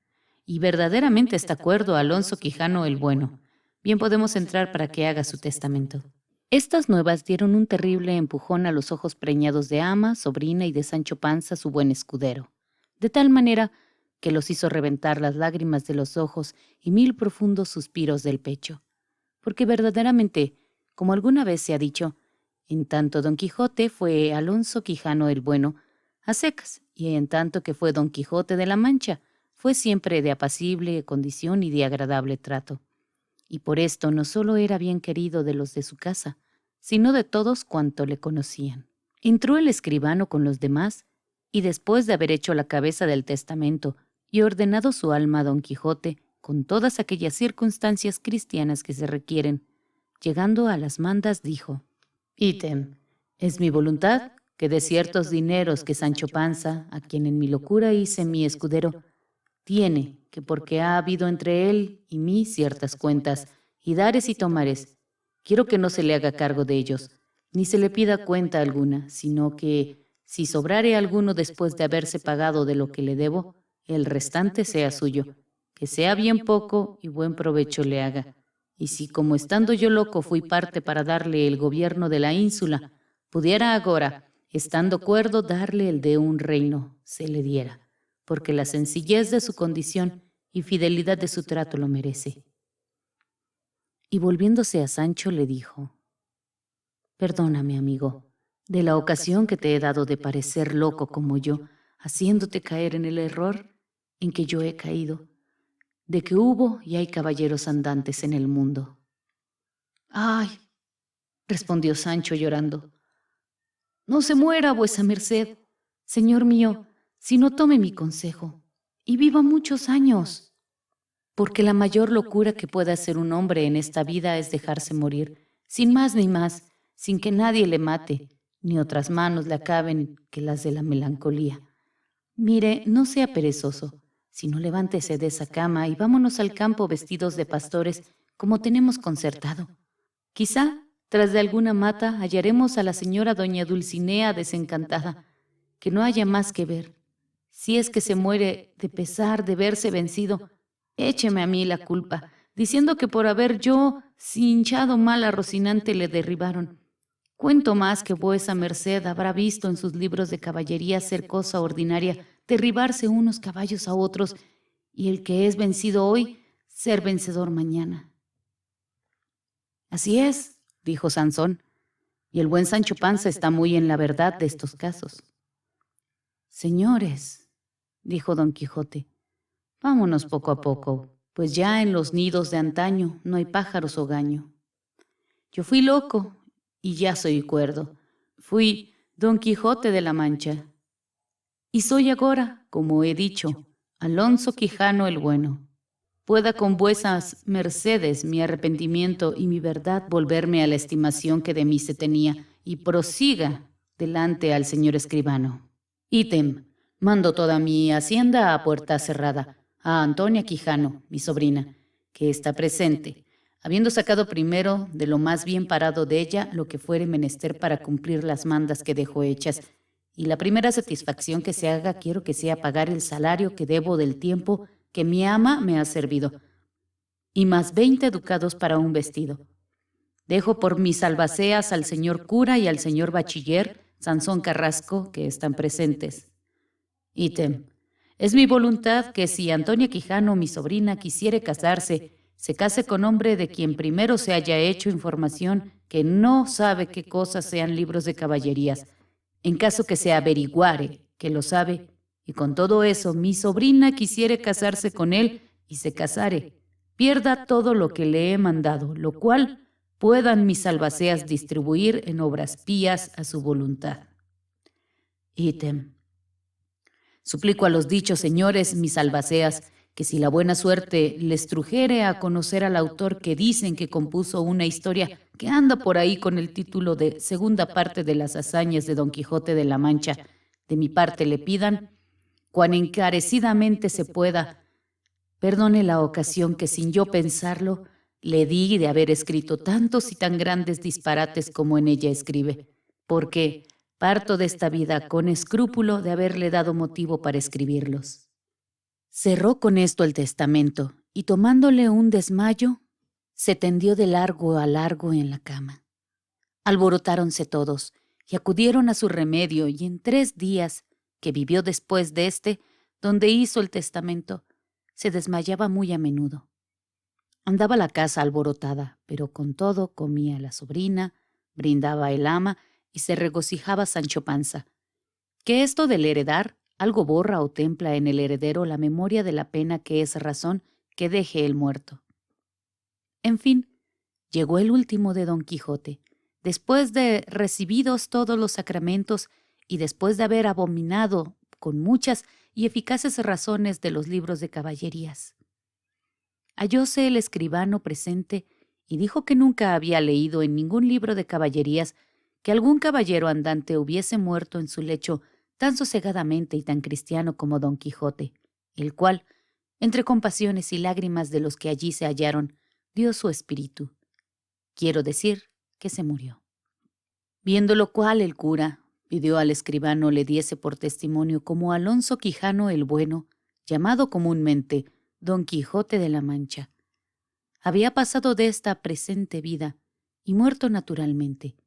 y verdaderamente está cuerdo Alonso Quijano el Bueno. Bien podemos entrar para que haga su testamento. Estas nuevas dieron un terrible empujón a los ojos preñados de ama, sobrina y de Sancho Panza, su buen escudero, de tal manera que los hizo reventar las lágrimas de los ojos y 1000 profundos suspiros del pecho. Porque verdaderamente, como alguna vez se ha dicho, en tanto Don Quijote fue Alonso Quijano el Bueno a secas, y en tanto que fue Don Quijote de la Mancha, fue siempre de apacible condición y de agradable trato. Y por esto no solo era bien querido de los de su casa, sino de todos cuanto le conocían. Entró el escribano con los demás, y después de haber hecho la cabeza del testamento y ordenado su alma a Don Quijote, con todas aquellas circunstancias cristianas que se requieren, llegando a las mandas dijo: ítem, es mi voluntad que de ciertos dineros que Sancho Panza, a quien en mi locura hice mi escudero, tiene, que porque ha habido entre él y mí ciertas cuentas, y dares y tomares, quiero que no se le haga cargo de ellos, ni se le pida cuenta alguna, sino que, si sobrare alguno después de haberse pagado de lo que le debo, el restante sea suyo, que sea bien poco y buen provecho le haga. Y si, como estando yo loco fui parte para darle el gobierno de la ínsula, pudiera agora, estando cuerdo, darle el de un reino, se le diera, porque la sencillez de su condición y fidelidad de su trato lo merece. Y volviéndose a Sancho le dijo: perdóname, amigo, de la ocasión que te he dado de parecer loco como yo, haciéndote caer en el error en que yo he caído, de que hubo y hay caballeros andantes en el mundo. ¡Ay!, respondió Sancho llorando, no se muera vuesa merced, señor mío, sino tome mi consejo, y viva muchos años. Porque la mayor locura que puede hacer un hombre en esta vida es dejarse morir, sin más ni más, sin que nadie le mate, ni otras manos le acaben que las de la melancolía. Mire, no sea perezoso, sino levántese de esa cama y vámonos al campo vestidos de pastores, como tenemos concertado. Quizá, tras de alguna mata, hallaremos a la señora doña Dulcinea desencantada, que no haya más que ver. Si es que se muere de pesar de verse vencido, écheme a mí la culpa, diciendo que por haber yo hinchado mal a Rocinante le derribaron. Cuento más que vuesa merced habrá visto en sus libros de caballería ser cosa ordinaria derribarse unos caballos a otros, y el que es vencido hoy, ser vencedor mañana. Así es, dijo Sansón, y el buen Sancho Panza está muy en la verdad de estos casos. Señores, dijo Don Quijote, vámonos poco a poco, pues ya en los nidos de antaño no hay pájaros o gaño. Yo fui loco y ya soy cuerdo. Fui Don Quijote de la Mancha. Y soy agora, como he dicho, Alonso Quijano el Bueno. Pueda con vuesas mercedes mi arrepentimiento y mi verdad volverme a la estimación que de mí se tenía, y prosiga delante al señor escribano. Ítem, mando toda mi hacienda a puerta cerrada, a Antonia Quijano, mi sobrina, que está presente, habiendo sacado primero de lo más bien parado de ella lo que fuere menester para cumplir las mandas que dejo hechas, y la primera satisfacción que se haga quiero que sea pagar el salario que debo del tiempo que mi ama me ha servido, y más 20 ducados para un vestido. Dejo por mis albaceas al señor cura y al señor bachiller Sansón Carrasco, que están presentes. Ítem. Es mi voluntad que si Antonia Quijano, mi sobrina, quisiere casarse, se case con hombre de quien primero se haya hecho información que no sabe qué cosas sean libros de caballerías, en caso que se averiguare que lo sabe, y con todo eso mi sobrina quisiere casarse con él y se casare, pierda todo lo que le he mandado, lo cual puedan mis albaceas distribuir en obras pías a su voluntad. Ítem. Suplico a los dichos señores, mis albaceas, que si la buena suerte les trujere a conocer al autor que dicen que compuso una historia que anda por ahí con el título de Segunda parte de las hazañas de Don Quijote de la Mancha, de mi parte le pidan, cuan encarecidamente se pueda, perdone la ocasión que sin yo pensarlo, le di de haber escrito tantos y tan grandes disparates como en ella escribe, porque parto de esta vida con escrúpulo de haberle dado motivo para escribirlos. Cerró con esto el testamento y tomándole un desmayo, se tendió de largo a largo en la cama. Alborotáronse todos y acudieron a su remedio y en 3 días, que vivió después de este, donde hizo el testamento, se desmayaba muy a menudo. Andaba la casa alborotada, pero con todo comía la sobrina, brindaba el ama y se regocijaba Sancho Panza, que esto del heredar algo borra o templa en el heredero la memoria de la pena que es razón que deje el muerto. En fin, llegó el último de Don Quijote, después de recibidos todos los sacramentos y después de haber abominado con muchas y eficaces razones de los libros de caballerías. Hallóse el escribano presente y dijo que nunca había leído en ningún libro de caballerías que algún caballero andante hubiese muerto en su lecho tan sosegadamente y tan cristiano como Don Quijote, el cual, entre compasiones y lágrimas de los que allí se hallaron, dio su espíritu. Quiero decir que se murió. Viendo lo cual el cura pidió al escribano le diese por testimonio como Alonso Quijano el Bueno, llamado comúnmente Don Quijote de la Mancha, había pasado de esta presente vida y muerto naturalmente,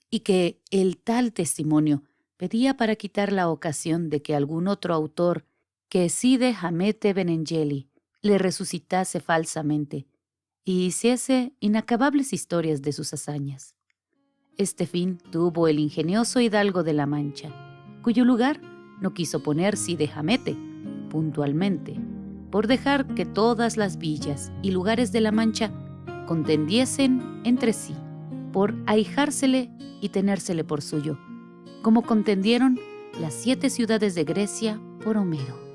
y que el tal testimonio pedía para quitar la ocasión de que algún otro autor que Cide Hamete Benengeli le resucitase falsamente y hiciese inacabables historias de sus hazañas. Este fin tuvo el ingenioso hidalgo de la Mancha, cuyo lugar no quiso poner Cide Hamete puntualmente, por dejar que todas las villas y lugares de la Mancha contendiesen entre sí, por ahijársele y tenérsele por suyo, como contendieron las 7 ciudades de Grecia por Homero.